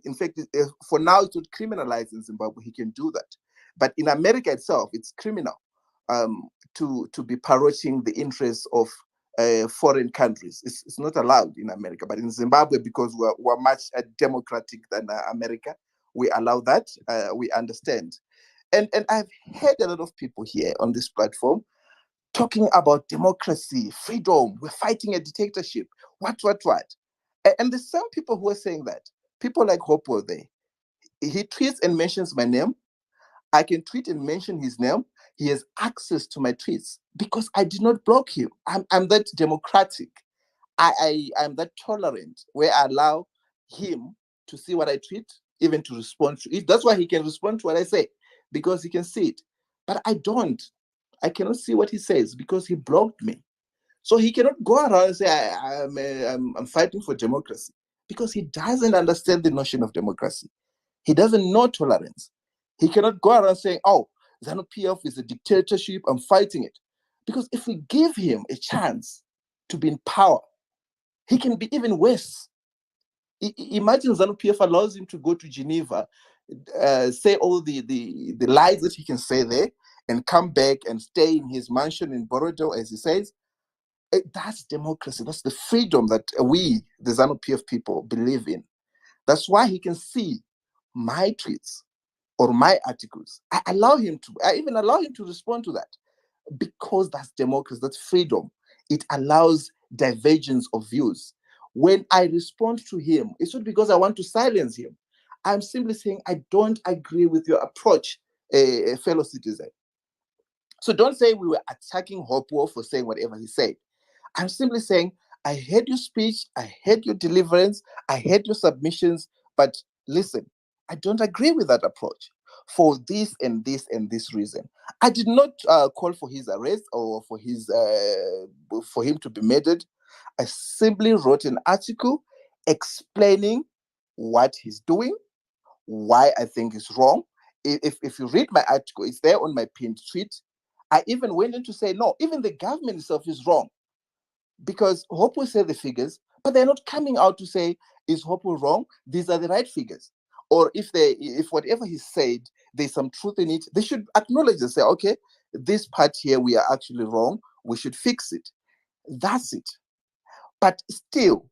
In fact, for now, it's not criminalized in Zimbabwe. He can do that. But in America itself, it's criminal to be parroting the interests of foreign countries. It's not allowed in America. But in Zimbabwe, because we're much democratic than America, we allow that. We understand. And I've heard a lot of people here on this platform talking about democracy, freedom. We're fighting a dictatorship. What? And there's some people who are saying that. People like Hope were there. He tweets and mentions my name. I can tweet and mention his name. He has access to my tweets because I did not block him. I'm that democratic. I'm that tolerant where I allow him to see what I tweet, even to respond to it. That's why he can respond to what I say, because he can see it. But I don't. I cannot see what he says because he blocked me. So he cannot go around and say, I'm fighting for democracy, because he doesn't understand the notion of democracy. He doesn't know tolerance. He cannot go around saying, oh, ZANU-PF is a dictatorship, I'm fighting it. Because if we give him a chance to be in power, he can be even worse. Imagine ZANU-PF allows him to go to Geneva, say all the lies that he can say there, and come back and stay in his mansion in Borodale, as he says. That's democracy. That's the freedom that we, the ZANU-PF people, believe in. That's why he can see my tweets or my articles. I even allow him to respond to that, because that's democracy, that's freedom. It allows divergence of views. When I respond to him, it's not because I want to silence him. I'm simply saying I don't agree with your approach, a fellow citizen. So don't say we were attacking Hopewell for saying whatever he said. I'm simply saying, I heard your speech, I heard your deliverance, I heard your submissions, but listen, I don't agree with that approach for this and this and this reason. I did not call for his arrest or for him to be murdered. I simply wrote an article explaining what he's doing, why I think is wrong. If you read my article, it's there on my pinned tweet. I even went in to say, no, even the government itself is wrong, because Hope will say the figures, but they're not coming out to say, is Hope wrong? These are the right figures. Or if whatever he said, there's some truth in it, they should acknowledge and say, okay, this part here, we are actually wrong. We should fix it. That's it. But still,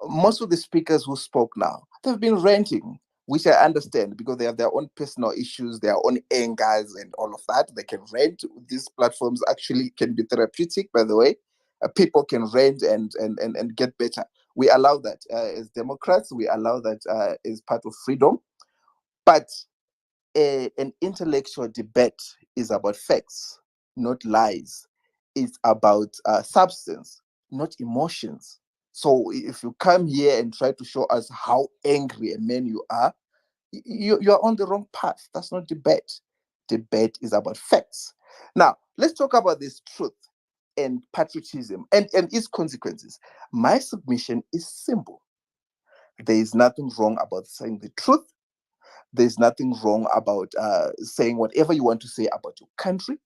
most of the speakers who spoke now, they've been ranting, which I understand, because they have their own personal issues, their own angers and all of that. They can rant. These platforms actually can be therapeutic, by the way. People can rant and get better. We allow that as Democrats. We allow that as part of freedom. But an intellectual debate is about facts, not lies. It's about substance, not emotions. So if you come here and try to show us how angry a man you are, you're on the wrong path. That's not debate. Debate is about facts. Now, let's talk about this truth and patriotism and its consequences. My submission is simple. There is nothing wrong about saying the truth. There's nothing wrong about saying whatever you want to say about your country.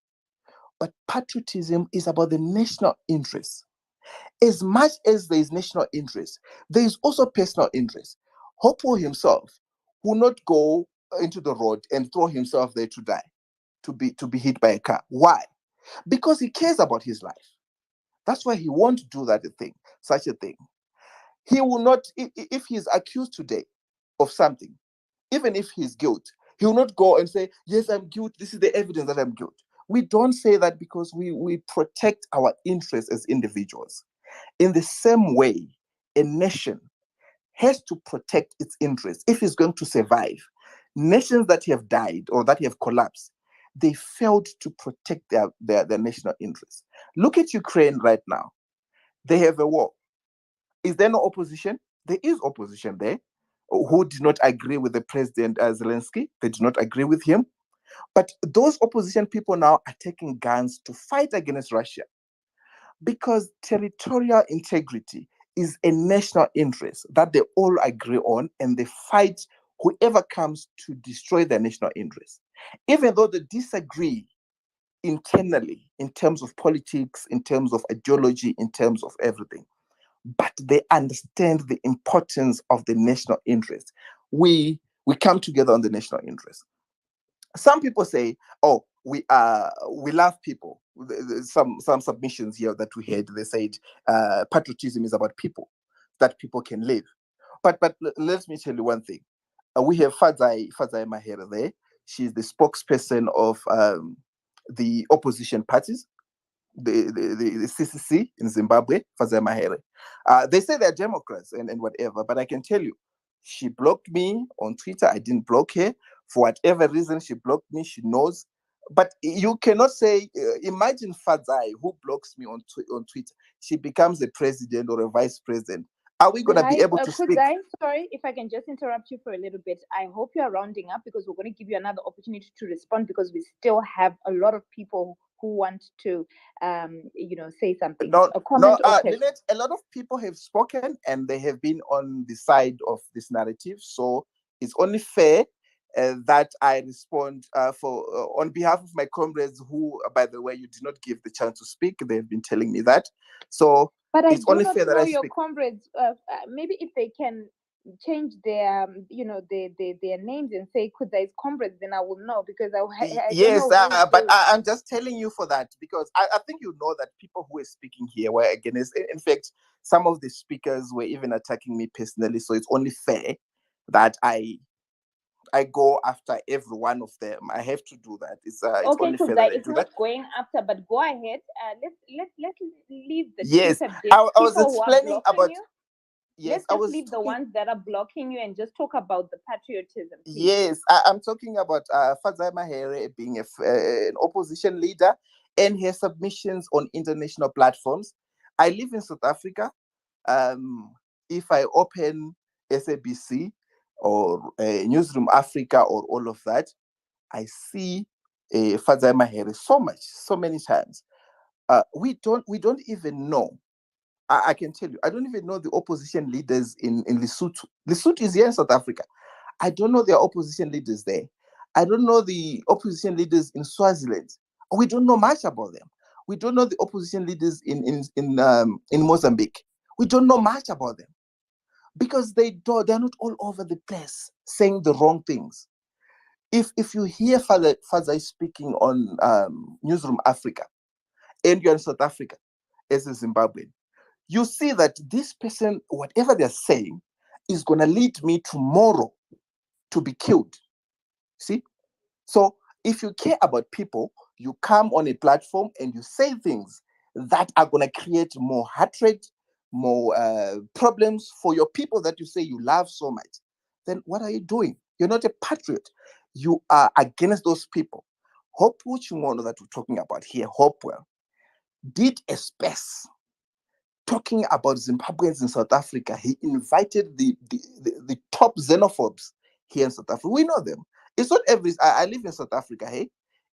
But patriotism is about the national interest. As much as there is national interest, there is also personal interest. Hopo himself will not go into the road and throw himself there to die, to be hit by a car. Why? Because he cares about his life. That's why he won't do such a thing. He will not, if he is accused today of something, even if he's guilty, he will not go and say, yes, I'm guilty. This is the evidence that I'm guilty. We don't say that because we protect our interests as individuals. In the same way, a nation has to protect its interests if it's going to survive. Nations that have died or that have collapsed, they failed to protect their national interests. Look at Ukraine right now. They have a war. Is there no opposition? There is opposition there who did not agree with the president Zelensky. They did not agree with him. But those opposition people now are taking guns to fight against Russia, because territorial integrity is a national interest that they all agree on, and they fight whoever comes to destroy their national interest. Even though they disagree internally in terms of politics, in terms of ideology, in terms of everything. but they understand the importance of the national interest. We come together on the national interest. Some people say, "Oh, we love people." Some submissions here that we had, they said patriotism is about people, that people can live. But let me tell you one thing. We have Fadzai Mahere there. She's the spokesperson of the opposition parties, the CCC in Zimbabwe, Fadzai Mahere. They say they're Democrats and whatever, but I can tell you, she blocked me on Twitter. I didn't block her. For whatever reason, she blocked me. She knows. But you cannot say, imagine Fadzai who blocks me on Twitter. She becomes a president or a vice president. Are we going to be able to speak? Sorry, if I can just interrupt you for a little bit. I hope you are rounding up because we're going to give you another opportunity to respond because we still have a lot of people who want to, say something. No, a comment or question. Lynette, a lot of people have spoken and they have been on the side of this narrative. So it's only fair that I respond on behalf of my comrades who, by the way, you did not give the chance to speak. They've been telling me that. So but I it's only fair that I your speak. comrades. Maybe if they can change their, their names and say Kudzai's comrades, then I will know because I yes, don't know but I'm just telling you for that because I think you know that people who are speaking here were against. In fact, some of the speakers were even attacking me personally. So it's only fair that I go after every one of them. I have to do that. It's okay, only fair that I it's do not that. going after, but go ahead. Let's leave the Yes, Twitter I was people who are explaining blocking about. you. Yes, Let's I just was leave the talking. ones that are blocking you and just talk about the patriotism. Please. Yes, I'm talking about Fadzai Mahere being an opposition leader and her submissions on international platforms. I live in South Africa. If I open SABC or Newsroom Africa or all of that, I see Fadzai Mahere so many times. We don't even know. I can tell you, I don't even know the opposition leaders in Lesotho. Lesotho is here in South Africa. I don't know their opposition leaders there. I don't know the opposition leaders in Swaziland. We don't know much about them. We don't know the opposition leaders in Mozambique. We don't know much about them because they're not all over the place saying the wrong things. If you hear Fadzai speaking on Newsroom Africa and you're in South Africa as a Zimbabwean, you see that this person, whatever they're saying, is going to lead me tomorrow to be killed. See? So if you care about people, you come on a platform and you say things that are going to create more hatred, more problems for your people that you say you love so much. Then what are you doing? You're not a patriot. You are against those people. Hope Uchimono that we're talking about here, Hopewell, did a space talking about Zimbabweans in South Africa. He invited the top xenophobes here in South Africa. We know them. It's not every. I live in South Africa. Hey,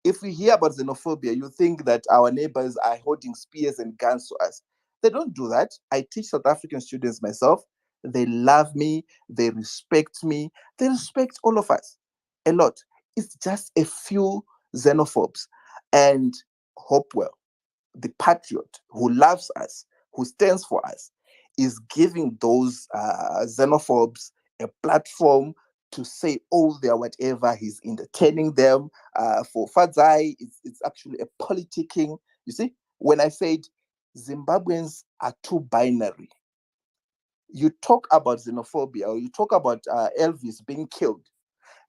if we hear about xenophobia, you think that our neighbors are holding spears and guns to us. They don't do that. I teach South African students myself. They love me. They respect me. They respect all of us a lot. It's just a few xenophobes. And Hopewell, the patriot who loves us, who stands for us, is giving those xenophobes a platform to say, oh, they're whatever. He's entertaining them. For Fadzai, it's actually a politicking. You see, when I said Zimbabweans are too binary, you talk about xenophobia or you talk about Elvis being killed,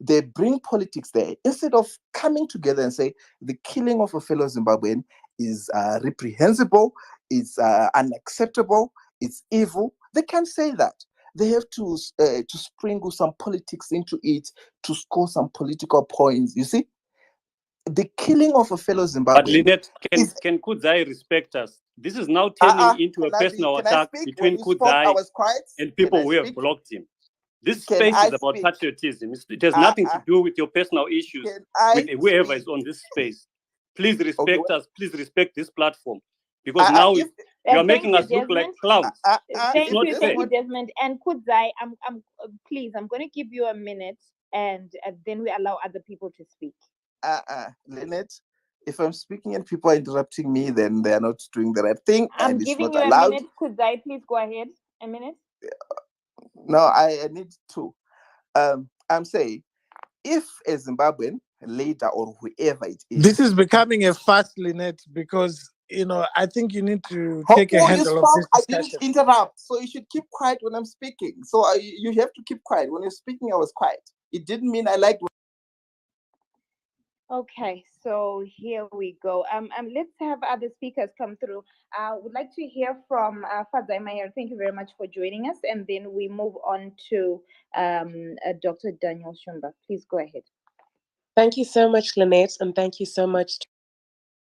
they bring politics there instead of coming together and say the killing of a fellow Zimbabwean is reprehensible, it's unacceptable, it's evil. They can't say that. They have to sprinkle some politics into it to score some political points. You see, the killing of a fellow Zimbabwean. But Lynette, can Kudzai respect us? This is now turning into a personal attack between Kudzai and people who have blocked him. This space is about patriotism. It has nothing to do with your personal issues with whoever is on this space. Please respect us. Please respect this platform. Because now you are making us look like clowns. Thank you, Desmond. And Kudzai, I'm please, I'm going to give you a minute and then we allow other people to speak. Lynette, If I'm speaking and people are interrupting me, then they are not doing the right thing, I'm and it's giving not you a allowed. minute. Could I please go ahead? A minute. No, I need to. I'm saying, if a Zimbabwean leader or whoever it is, This is becoming a fast, Lynette, because I think you need to take a Hopeful, you handle of spoke. this I didn't discussion. interrupt, so you should keep quiet when I'm speaking. So you have to keep quiet when you're speaking. I was quiet. It didn't mean I liked. Okay, so here we go. Let's have other speakers come through. Would like to hear from Fadzai Mayer. Thank you very much for joining us, and then we move on to Dr. Daniel Shumba. Please go ahead. Thank you so much, Lynette, and thank you so much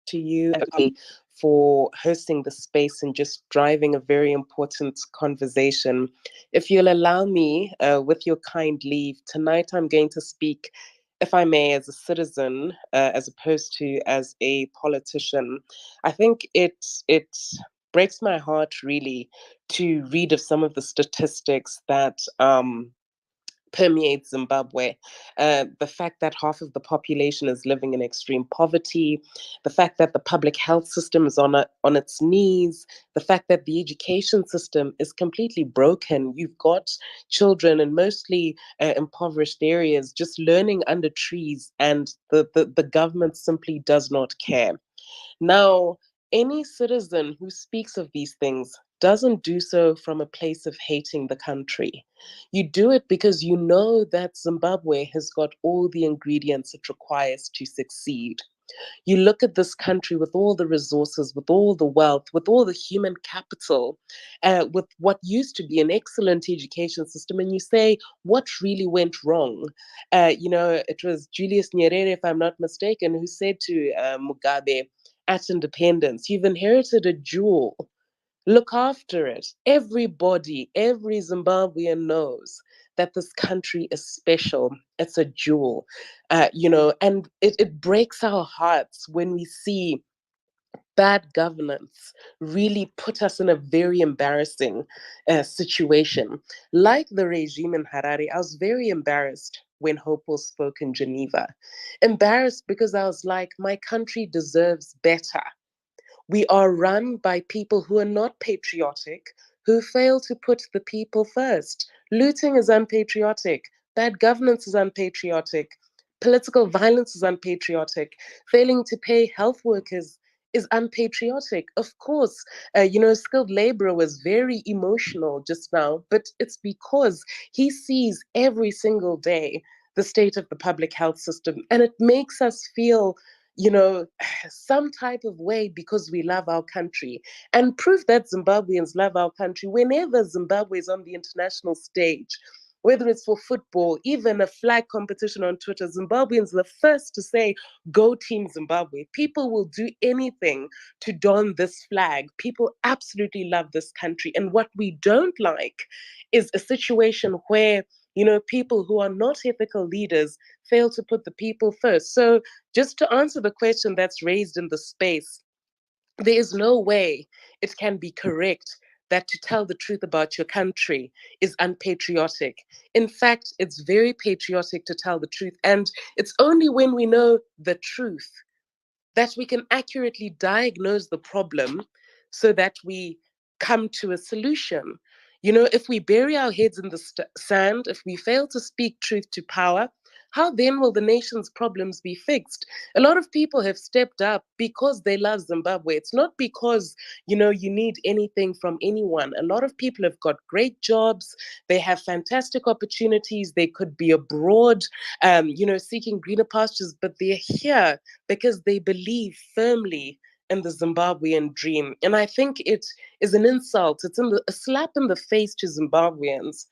to you for hosting the space and just driving a very important conversation. If you'll allow me, with your kind leave, tonight I'm going to speak, if I may, as a citizen, as opposed to as a politician. I think it breaks my heart really to read of some of the statistics that permeates Zimbabwe. The fact that half of the population is living in extreme poverty, the fact that the public health system is on its knees, the fact that the education system is completely broken. You've got children in mostly impoverished areas just learning under trees, and the government simply does not care. Now, any citizen who speaks of these things doesn't do so from a place of hating the country. You do it because you know that Zimbabwe has got all the ingredients it requires to succeed. You look at this country with all the resources, with all the wealth, with all the human capital, with what used to be an excellent education system, and you say, what really went wrong? It was Julius Nyerere, if I'm not mistaken, who said to Mugabe at independence, you've inherited a jewel. Look after it. Everybody, every Zimbabwean knows that this country is special. It's a jewel, and it breaks our hearts when we see bad governance really put us in a very embarrassing situation. Like the regime in Harare, I was very embarrassed when Hopewell spoke in Geneva. Embarrassed because I was like, my country deserves better. We are run by people who are not patriotic, who fail to put the people first. Looting is unpatriotic. Bad governance is unpatriotic. Political violence is unpatriotic. Failing to pay health workers is unpatriotic. Of course, skilled laborer was very emotional just now, but it's because he sees every single day the state of the public health system, and it makes us feel some type of way because we love our country, and proof that Zimbabweans love our country whenever Zimbabwe is on the international stage, whether it's for football, even a flag competition on Twitter. Zimbabweans are the first to say, go Team Zimbabwe. People will do anything to don this flag. People absolutely love this country. And what we don't like is a situation where people who are not ethical leaders fail to put the people first. So just to answer the question that's raised in the space, there is no way it can be correct that to tell the truth about your country is unpatriotic. In fact, it's very patriotic to tell the truth. And it's only when we know the truth that we can accurately diagnose the problem so that we come to a solution. If we bury our heads in the sand, if we fail to speak truth to power, how then will the nation's problems be fixed? A lot of people have stepped up because they love Zimbabwe. It's not because, you need anything from anyone. A lot of people have got great jobs. They have fantastic opportunities. They could be abroad, seeking greener pastures, but they're here because they believe firmly in the Zimbabwean dream. And I think it is an insult. It's a slap in the face to Zimbabweans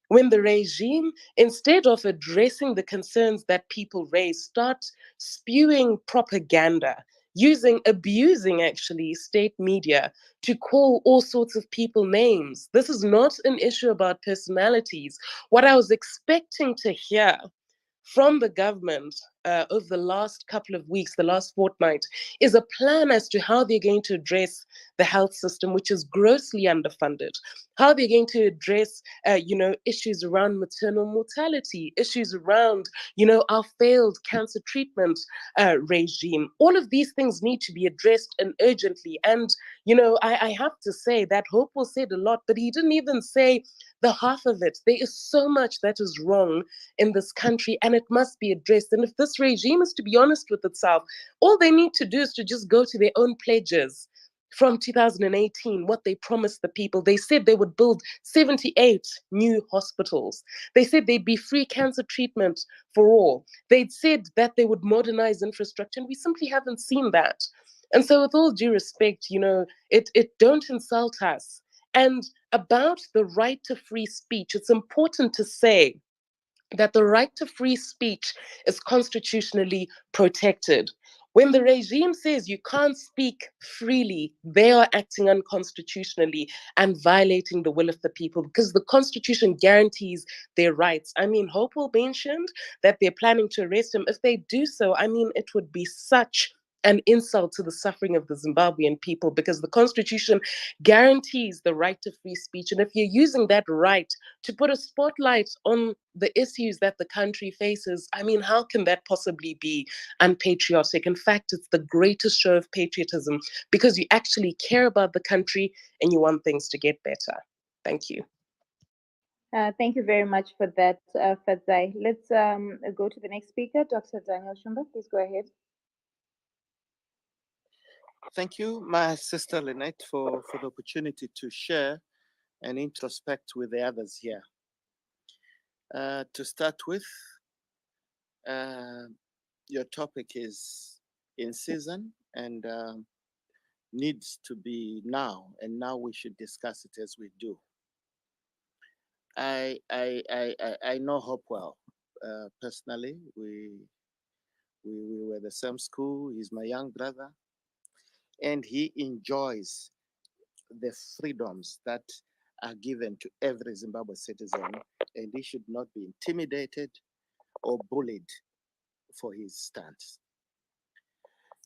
when the regime, instead of addressing the concerns that people raise, start spewing propaganda, abusing actually state media to call all sorts of people names. This is not an issue about personalities. What I was expecting to hear from the government over the last couple of weeks, the last fortnight, is a plan as to how they're going to address the health system, which is grossly underfunded? How are they going to address, issues around maternal mortality, issues around, our failed cancer treatment regime? All of these things need to be addressed and urgently. And, I have to say that Hopewell said a lot, but he didn't even say the half of it. There is so much that is wrong in this country, and it must be addressed. And if this regime is to be honest with itself, all they need to do is to just go to their own pledges from 2018, what they promised the people. They said they would build 78 new hospitals. They said there'd be free cancer treatment for all. They'd said that they would modernize infrastructure, and we simply haven't seen that. And so with all due respect, it don't insult us. And about the right to free speech, it's important to say that the right to free speech is constitutionally protected. When the regime says you can't speak freely, they are acting unconstitutionally and violating the will of the people, because the Constitution guarantees their rights. I mean, Hopewell mentioned that they're planning to arrest him. If they do so, I mean, it would be such an insult to the suffering of the Zimbabwean people, because the Constitution guarantees the right to free speech. And if you're using that right to put a spotlight on the issues that the country faces, I mean, how can that possibly be unpatriotic? In fact, it's the greatest show of patriotism, because you actually care about the country and you want things to get better. Thank you. Thank you very much for that, Fadzai. Let's go to the next speaker, Dr. Daniel Shumba. Please go ahead. Thank you, my sister Lynette, for the opportunity to share and introspect with the others here. To start with, your topic is in season and needs to be now, and now we should discuss it as we do. I know Hopewell personally. We were the same school. He's my young brother, and he enjoys the freedoms that are given to every Zimbabwe citizen, and he should not be intimidated or bullied for his stance.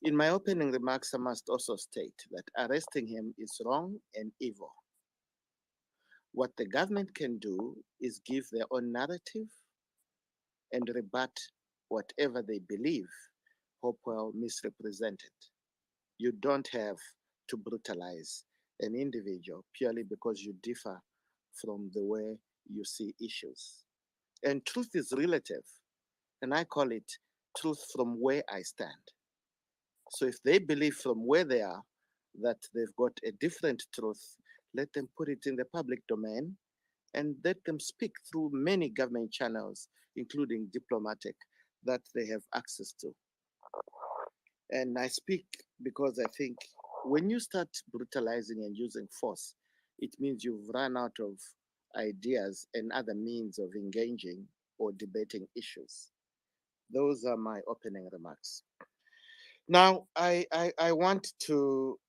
In my opening remarks, I must also state that arresting him is wrong and evil. What the government can do is give their own narrative and rebut whatever they believe Hopewell misrepresented. You don't have to brutalize an individual purely because you differ from the way you see issues. And truth is relative, and I call it truth from where I stand. So if they believe from where they are that they've got a different truth, let them put it in the public domain and let them speak through many government channels, including diplomatic, that they have access to. And I speak because I think when you start brutalizing and using force, it means you've run out of ideas and other means of engaging or debating issues. Those are my opening remarks. Now, I want to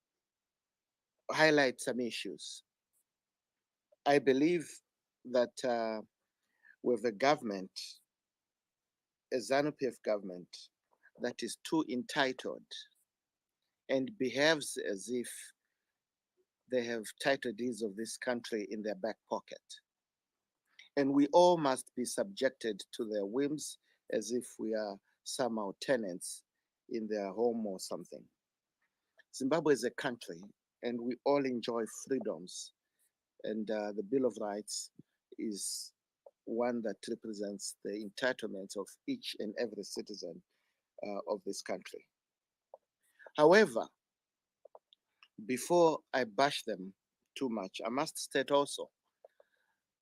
highlight some issues. I believe that with a government, a ZANU-PF government, that is too entitled and behaves as if they have title deeds of this country in their back pocket. And we all must be subjected to their whims as if we are somehow tenants in their home or something. Zimbabwe is a country and we all enjoy freedoms. And the Bill of Rights is one that represents the entitlements of each and every citizen of this country. However, before I bash them too much, I must state also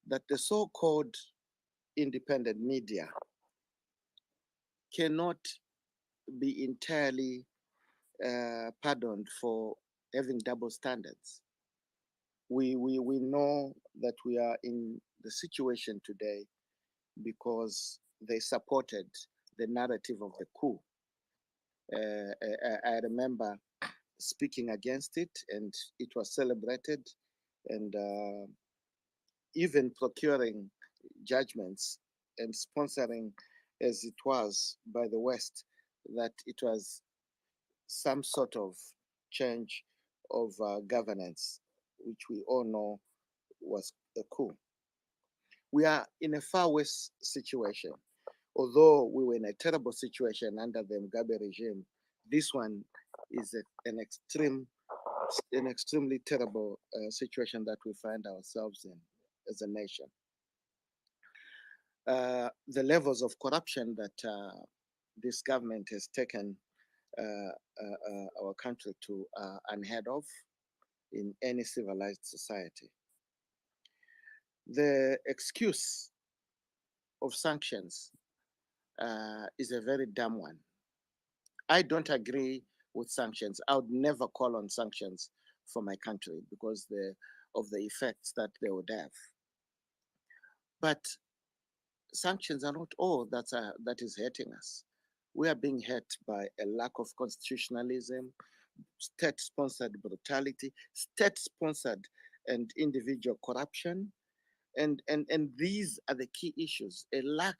that the so-called independent media cannot be entirely pardoned for having double standards. We know that we are in the situation today because they supported the narrative of the coup. I remember speaking against it, and it was celebrated, and even procuring judgments and sponsoring, as it was by the West, that it was some sort of change of governance, which we all know was a coup. We are in a far worse situation. Although we were in a terrible situation under the Mugabe regime, this one is an extremely terrible situation that we find ourselves in as a nation. The levels of corruption that this government has taken our country to unheard of in any civilized society. The excuse of sanctions is a very dumb one. I don't agree with sanctions. I would never call on sanctions for my country because of the effects that they would have. But sanctions are not all that is hurting us. We are being hurt by a lack of constitutionalism, state-sponsored brutality, state-sponsored and individual corruption, and these are the key issues. A lack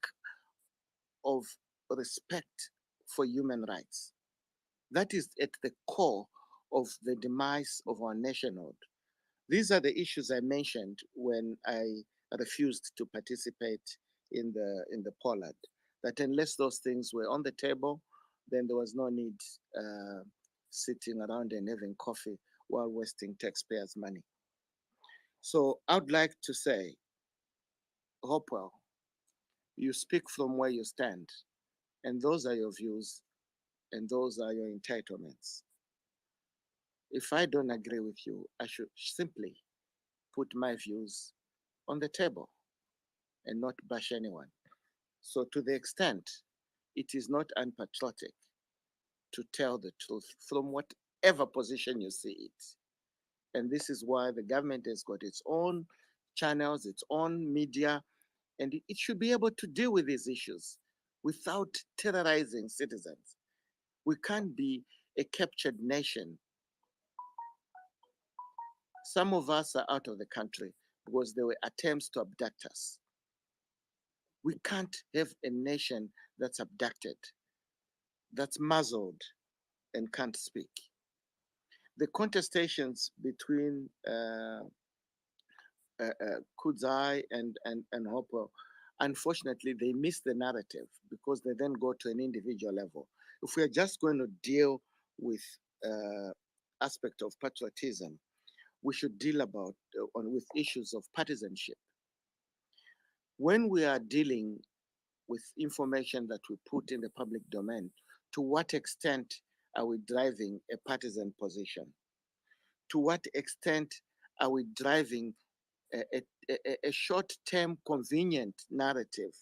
of respect for human rights. That is at the core of the demise of our nationhood. These are the issues I mentioned when I refused to participate in the Pollard. That unless those things were on the table, then there was no need sitting around and having coffee while wasting taxpayers' money. So I would like to say, Hopewell, you speak from where you stand, and those are your views, and those are your entitlements. If I don't agree with you, I should simply put my views on the table and not bash anyone. So to the extent it is not unpatriotic to tell the truth from whatever position you see it. And this is why the government has got its own channels, its own media, and it should be able to deal with these issues without terrorizing citizens. We can't be a captured nation. Some of us are out of the country because there were attempts to abduct us. We can't have a nation that's abducted, that's muzzled, and can't speak. The contestations between Kudzai and Hopewell, unfortunately, they miss the narrative because they then go to an individual level. If we are just going to deal with aspect of patriotism, we should deal with issues of partisanship. When we are dealing with information that we put in the public domain, to what extent are we driving a partisan position? To what extent are we driving a short-term convenient narrative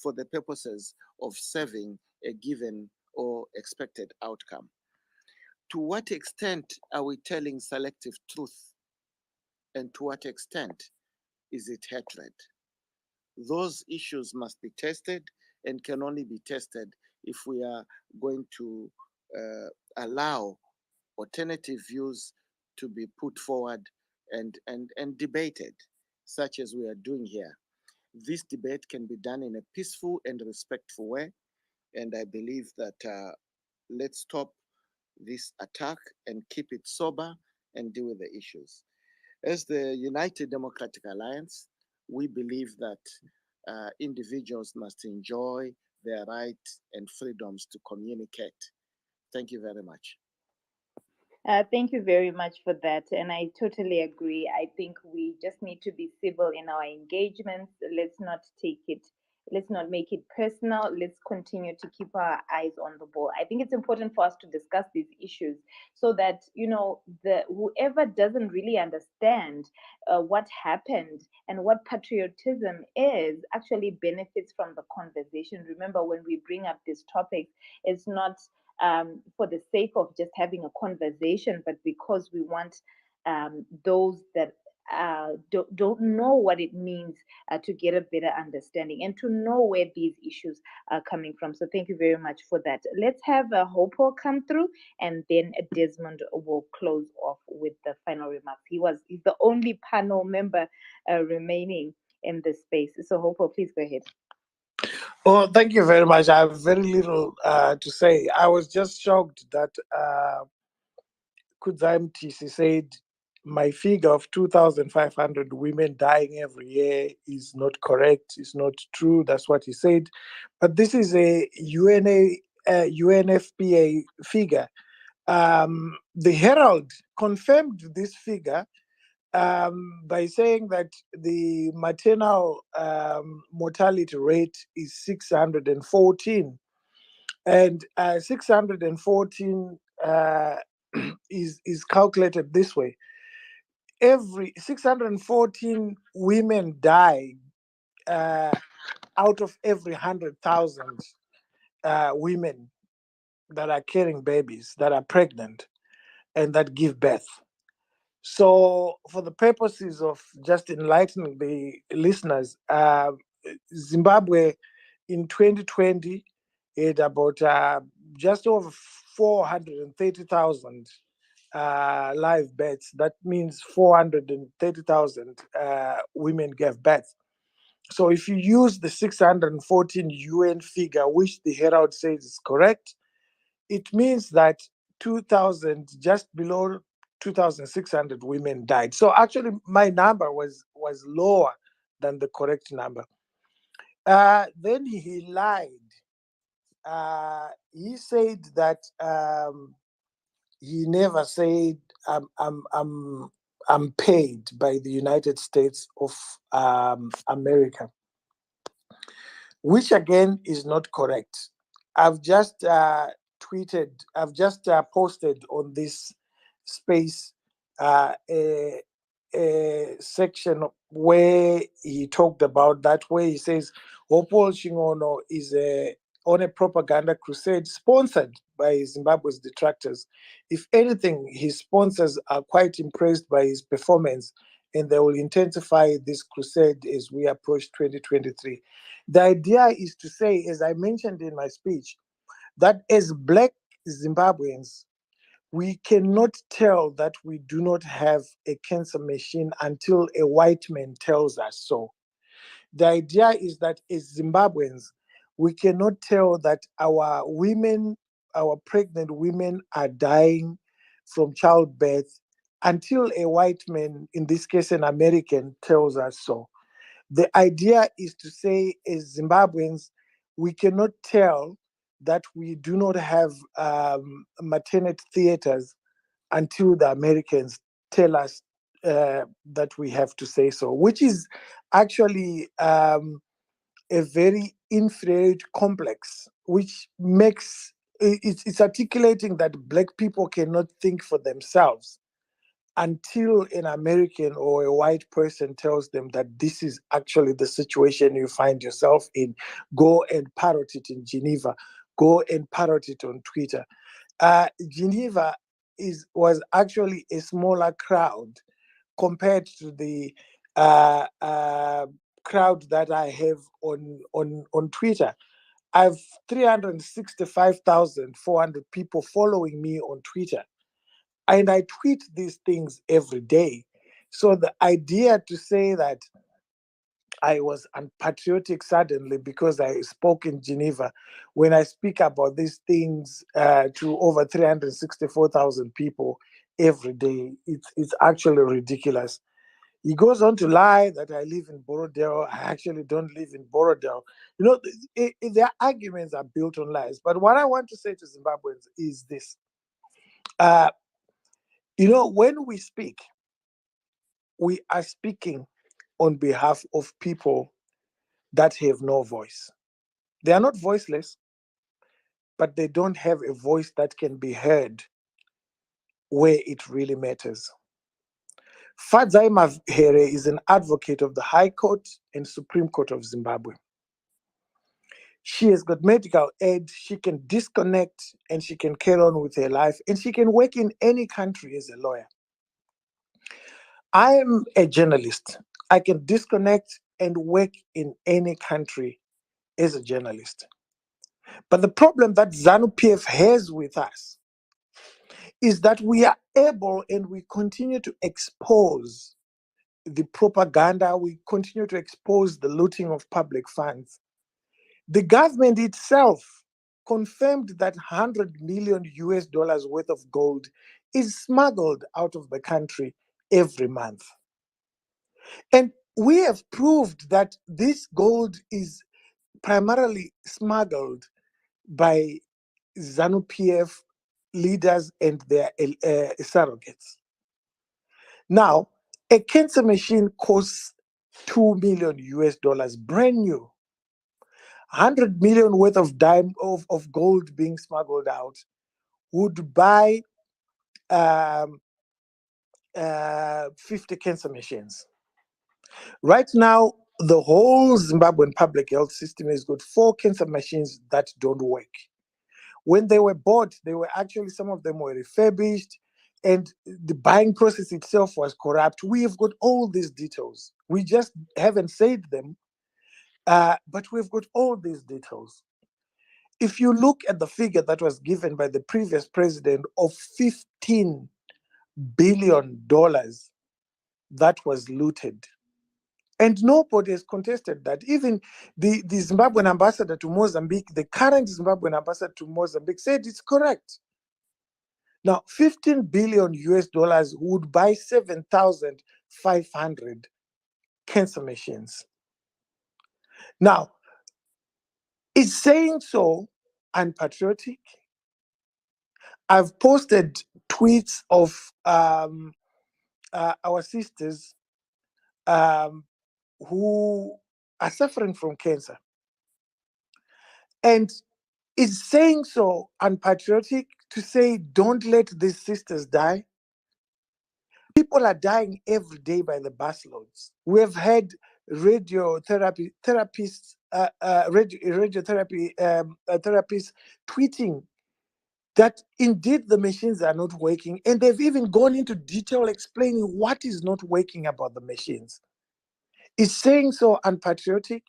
for the purposes of serving a given or expected outcome? To what extent are we telling selective truth? And to what extent is it hatred? Those issues must be tested and can only be tested if we are going to allow alternative views to be put forward and debated, such as we are doing here. This debate can be done in a peaceful and respectful way, and I believe that let's stop this attack and keep it sober and deal with the issues. As the United Democratic Alliance, we believe that individuals must enjoy their rights and freedoms to communicate. Thank you very much. Thank you very much for that. And I totally agree. I think we just need to be civil in our engagements. Let's not make it personal. Let's continue to keep our eyes on the ball. I think it's important for us to discuss these issues so that, whoever doesn't really understand what happened and what patriotism is actually benefits from the conversation. Remember, when we bring up this topic, it's not for the sake of just having a conversation, but because we want those that don't know what it means to get a better understanding and to know where these issues are coming from. So thank you very much for that. Let's have Hopewell come through, and then Desmond will close off with the final remarks. He's the only panel member remaining in this space. So Hopewell, please go ahead. Well, thank you very much. I have very little to say. I was just shocked that Kudzai Mtisi said, my figure of 2,500 women dying every year is not correct, it's not true. That's what he said. But this is a UNFPA figure. The Herald confirmed this figure by saying that the maternal mortality rate is 614. And 614 is calculated this way. Every 614 women die out of every 100,000 women that are carrying babies, that are pregnant, and that give birth. So, for the purposes of just enlightening the listeners, Zimbabwe in 2020 had about just over 430,000 live births. That means 430,000 women gave birth. So if you use the 614 UN figure, which the Herald says is correct, it means that 2,000, just below 2,600 women died. So actually, my number was lower than the correct number. Then he lied. He said that he never said I'm paid by the United States of America, which again is not correct. I've just posted on this space a section where he talked about that, where he says Hopewell Shingono is on a propaganda crusade sponsored by Zimbabwe's detractors. If anything, his sponsors are quite impressed by his performance, and they will intensify this crusade as we approach 2023. The idea is to say, as I mentioned in my speech, that as Black Zimbabweans, we cannot tell that we do not have a cancer machine until a white man tells us so. The idea is that as Zimbabweans, we cannot tell that our women, our pregnant women, are dying from childbirth until a white man, in this case an American, tells us so. The idea is to say, as Zimbabweans, we cannot tell that we do not have maternity theaters until the Americans tell us that we have to say so, which is actually a very inferiority complex, which makes it's articulating that Black people cannot think for themselves until an American or a white person tells them that this is actually the situation you find yourself in. Go and parrot it in Geneva. Go and parrot it on Twitter. Geneva was actually a smaller crowd compared to the crowd that I have on Twitter. I have 365,400 people following me on Twitter. And I tweet these things every day. So the idea to say that I was unpatriotic suddenly because I spoke in Geneva, when I speak about these things to over 364,000 people every day, it's actually ridiculous. He goes on to lie that I live in Borodale. I actually don't live in Borodale. You know, their arguments are built on lies. But what I want to say to Zimbabweans is this. When we speak, we are speaking on behalf of people that have no voice. They are not voiceless, but they don't have a voice that can be heard where it really matters. Fadzai Mahere is an advocate of the High Court and Supreme Court of Zimbabwe. She has got medical aid, she can disconnect and she can carry on with her life, and she can work in any country as a lawyer. I am a journalist. I can disconnect and work in any country as a journalist. But the problem that ZANU-PF has with us is that we are able and we continue to expose the propaganda, we continue to expose the looting of public funds. The government itself confirmed that 100 million US dollars worth of gold is smuggled out of the country every month. And we have proved that this gold is primarily smuggled by ZANU-PF leaders and their surrogates. Now, a cancer machine costs $2 million US, brand new. 100 million worth of of gold being smuggled out would buy 50 cancer machines. Right now, the whole Zimbabwean public health system has got 4 cancer machines that don't work. When they were bought, they were actually, some of them were refurbished, and the buying process itself was corrupt. We have got all these details. We just haven't said them, but we've got all these details. If you look at the figure that was given by the previous president of $15 billion that was looted, and nobody has contested that. Even the Zimbabwean ambassador to Mozambique, the current Zimbabwean ambassador to Mozambique, said it's correct. Now, $15 billion would buy 7,500 cancer machines. Now, is saying so unpatriotic? I've posted tweets of our sisters who are suffering from cancer. And is saying so unpatriotic to say, don't let these sisters die? People are dying every day by the busloads. We have had radiotherapy therapists, therapists tweeting that indeed the machines are not working, and they've even gone into detail explaining what is not working about the machines. Is saying so unpatriotic?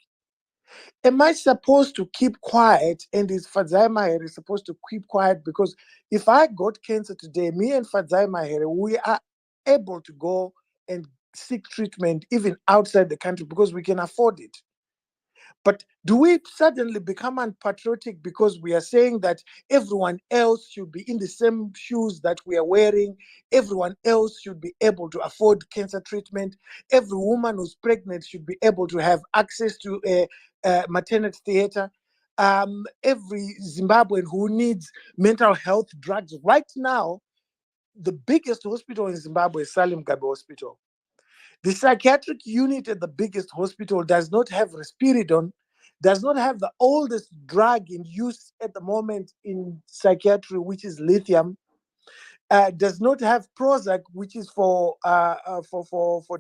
Am I supposed to keep quiet, and is Fadzai Mahere supposed to keep quiet? Because if I got cancer today, me and Fadzai Mahere, we are able to go and seek treatment even outside the country because we can afford it. But do we suddenly become unpatriotic because we are saying that everyone else should be in the same shoes that we are wearing? Everyone else should be able to afford cancer treatment. Every woman who's pregnant should be able to have access to a maternity theater. Every Zimbabwean who needs mental health drugs. Right now, the biggest hospital in Zimbabwe is Salim Gabe Hospital. The psychiatric unit at the biggest hospital does not have risperidone, does not have the oldest drug in use at the moment in psychiatry, which is lithium, does not have Prozac, which is for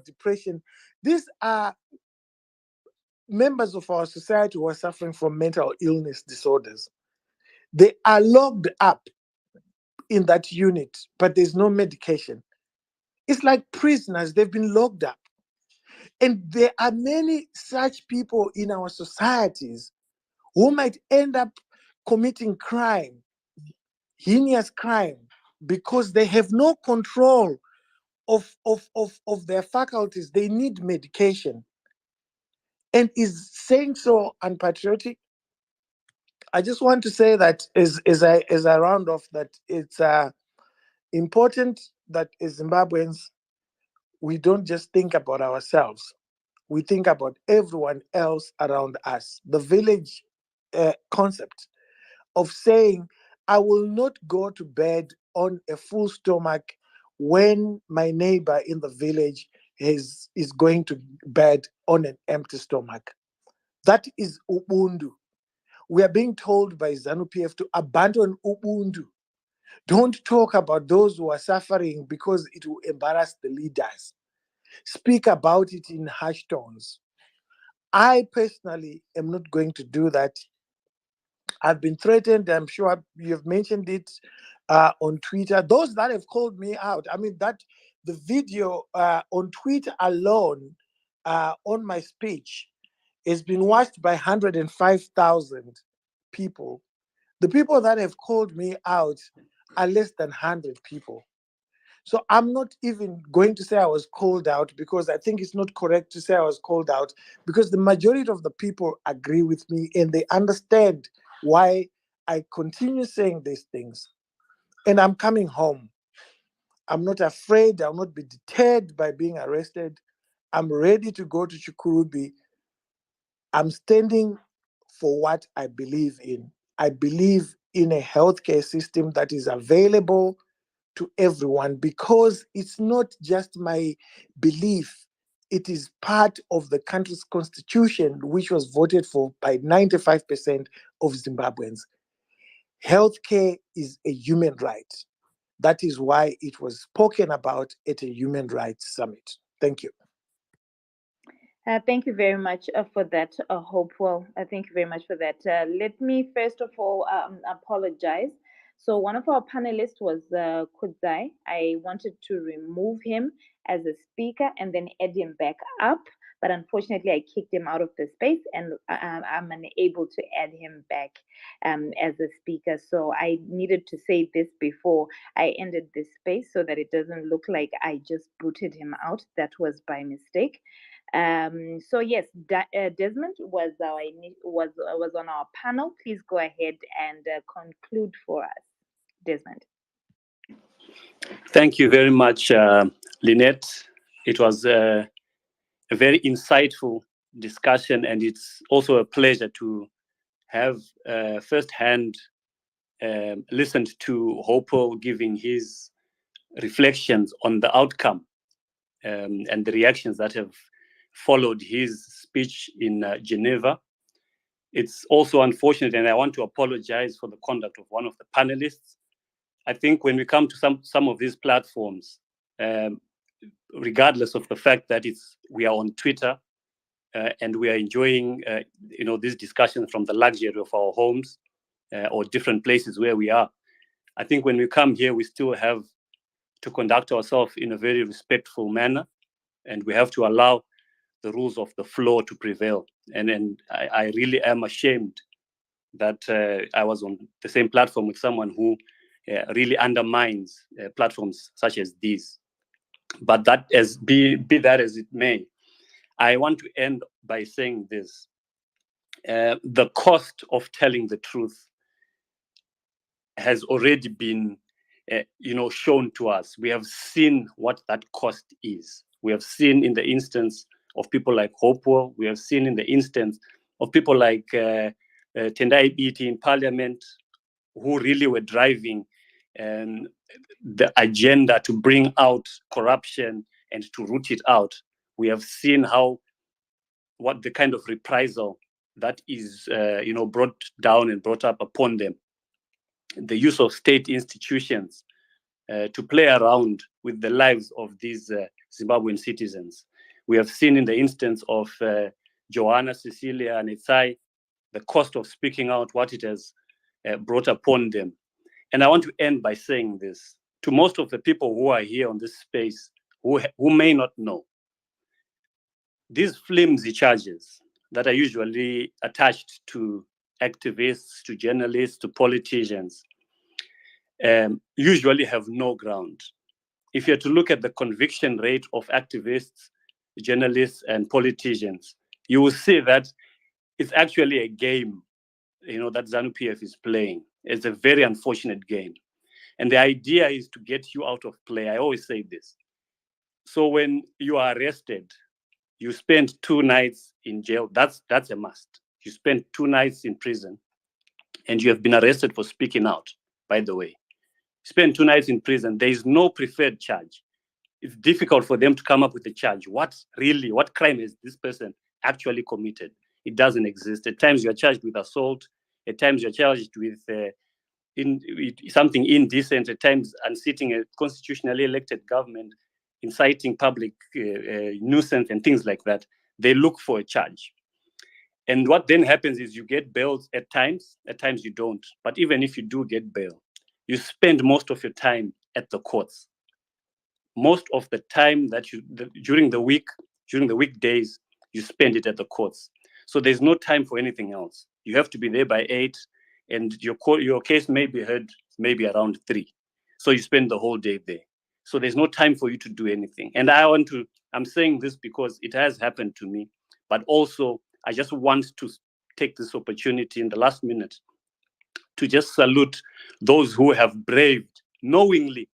depression. These are members of our society who are suffering from mental illness disorders. They are locked up in that unit, but there's no medication. It's like prisoners, they've been locked up. And there are many such people in our societies who might end up committing crime, heinous crime, because they have no control of their faculties. They need medication. And is saying so unpatriotic? I just want to say that as I round off, that it's important that as Zimbabweans, we don't just think about ourselves. We think about everyone else around us. The village concept of saying, I will not go to bed on a full stomach when my neighbor in the village is going to bed on an empty stomach. That is Ubuntu. We are being told by ZANU-PF to abandon Ubuntu. Don't talk about those who are suffering because it will embarrass the leaders. Speak about it in harsh tones. I personally am not going to do that. I've been threatened. I'm sure you've mentioned it on Twitter. Those that have called me out, I mean, that the video on Twitter alone on my speech has been watched by 105,000 people. The people that have called me out are less than 100 people. So I'm not even going to say I was called out, because I think it's not correct to say I was called out, because the majority of the people agree with me and they understand why I continue saying these things. And I'm coming home. I'm not afraid. I'll not be deterred by being arrested. I'm ready to go to Chikurubi. I'm standing for what I believe in. I believe in a healthcare system that is available to everyone because it's not just my belief. It is part of the country's constitution, which was voted for by 95% of Zimbabweans. Healthcare is a human right. That is why it was spoken about at a human rights summit. Thank you. Thank you very much for that, Hopewell. Thank you very much for that. Let me first of all apologize. So one of our panelists was Kudzai. I wanted to remove him as a speaker and then add him back up, but unfortunately I kicked him out of the space and I'm unable to add him back as a speaker. So I needed to say this before I ended this space so that it doesn't look like I just booted him out. That was by mistake. So yes, Desmond was on our panel. Please go ahead and conclude for us, Desmond. Thank you very much, Lynette. It was a very insightful discussion, and it's also a pleasure to have firsthand listened to Hopo giving his reflections on the outcome and the reactions that have followed his speech in Geneva. It's also unfortunate, and I want to apologize for the conduct of one of the panelists. I think when we come to some of these platforms, regardless of the fact that we are on Twitter and we are enjoying these discussions from the luxury of our homes or different places where we are, I think when we come here, we still have to conduct ourselves in a very respectful manner, and we have to allow the rules of the floor to prevail. And I really am ashamed that I was on the same platform with someone who really undermines platforms such as these. But be that as it may, I want to end by saying this. The cost of telling the truth has already been shown to us. We have seen what that cost is. We have seen in the instance of people like Hopewell. We have seen in the instance of people like Tendai Biti in Parliament, who really were driving the agenda to bring out corruption and to root it out. We have seen what the kind of reprisal that is brought down and brought up upon them. The use of state institutions to play around with the lives of these Zimbabwean citizens. We have seen in the instance of Joanna, Cecilia, and Itsai, the cost of speaking out, what it has brought upon them. And I want to end by saying this to most of the people who are here on this space who may not know. These flimsy charges that are usually attached to activists, to journalists, to politicians, usually have no ground. If you're to look at the conviction rate of activists, journalists, and politicians, you will see that it's actually a game, that ZANU-PF is playing. It's a very unfortunate game. And the idea is to get you out of play. I always say this. So when you are arrested, you spend 2 nights in jail. That's a must. You spend 2 nights in prison, and you have been arrested for speaking out, by the way. Spend 2 nights in prison. There is no preferred charge. It's difficult for them to come up with a charge. What crime has this person actually committed? It doesn't exist. At times you're charged with assault. At times you're charged with something indecent. At times unseating a constitutionally elected government, inciting public nuisance and things like that. They look for a charge. And what then happens is you get bailed at times you don't. But even if you do get bail, you spend most of your time at the courts. Most of the time during the weekdays, you spend it at the courts. So there's no time for anything else. You have to be there by 8, and your case may be heard maybe around 3. So you spend the whole day there. So there's no time for you to do anything. And I'm saying this because it has happened to me, but also I just want to take this opportunity in the last minute to just salute those who have braved knowingly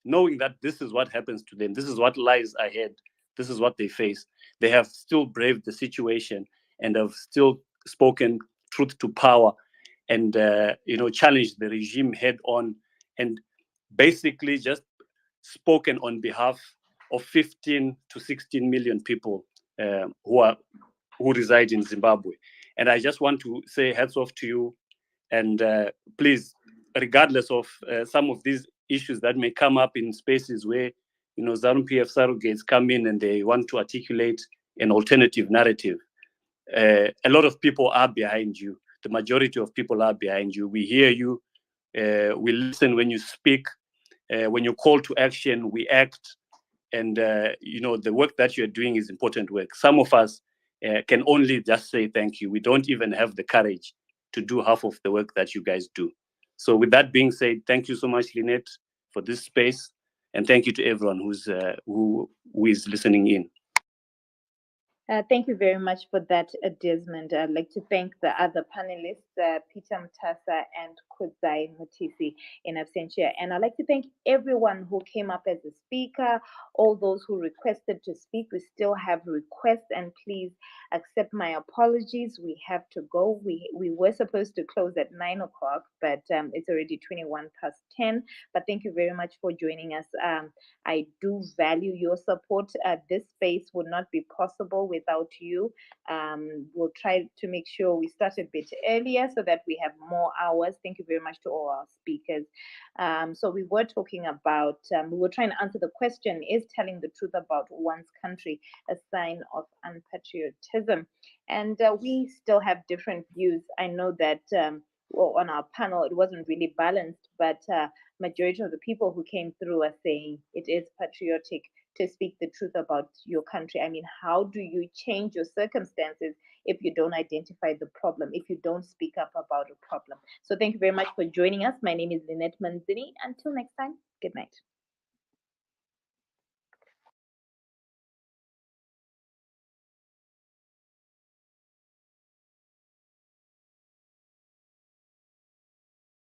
knowing that this is what happens to them, this is what lies ahead, this is what they face, they have still braved the situation and have still spoken truth to power and challenged the regime head on, and basically just spoken on behalf of 15 to 16 million people who reside in Zimbabwe. And I just want to say hats off to you, and please, regardless of some of these issues that may come up in spaces where ZANU-PF surrogates come in and they want to articulate an alternative narrative, a lot of people are behind you. The majority of people are behind you. We hear you. We listen when you speak. When you call to action, we act. And the work that you're doing is important work. Some of us can only just say thank you. We don't even have the courage to do half of the work that you guys do. So with that being said, thank you so much, Lynette, for this space, and thank you to everyone who is listening in. Thank you very much for that, Desmond. I'd like to thank the other panelists, Peter Mtasa and Kudzai Mutisi in absentia. And I'd like to thank everyone who came up as a speaker, all those who requested to speak. We still have requests, and please accept my apologies. We have to go. We were supposed to close at 9 o'clock, but it's already 21 past 10. But thank you very much for joining us. I do value your support. This space would not be possible without you. We'll try to make sure we start a bit earlier so that we have more hours. Thank you very much to all our speakers. So we were talking about, we were trying to answer the question, is telling the truth about one's country a sign of unpatriotism? And we still have different views. I know that on our panel, it wasn't really balanced, but majority of the people who came through are saying it is patriotic to speak the truth about your country. I mean, how do you change your circumstances if you don't identify the problem, if you don't speak up about a problem? So thank you very much for joining us. My name is Lynette Manzini. Until next time, good night.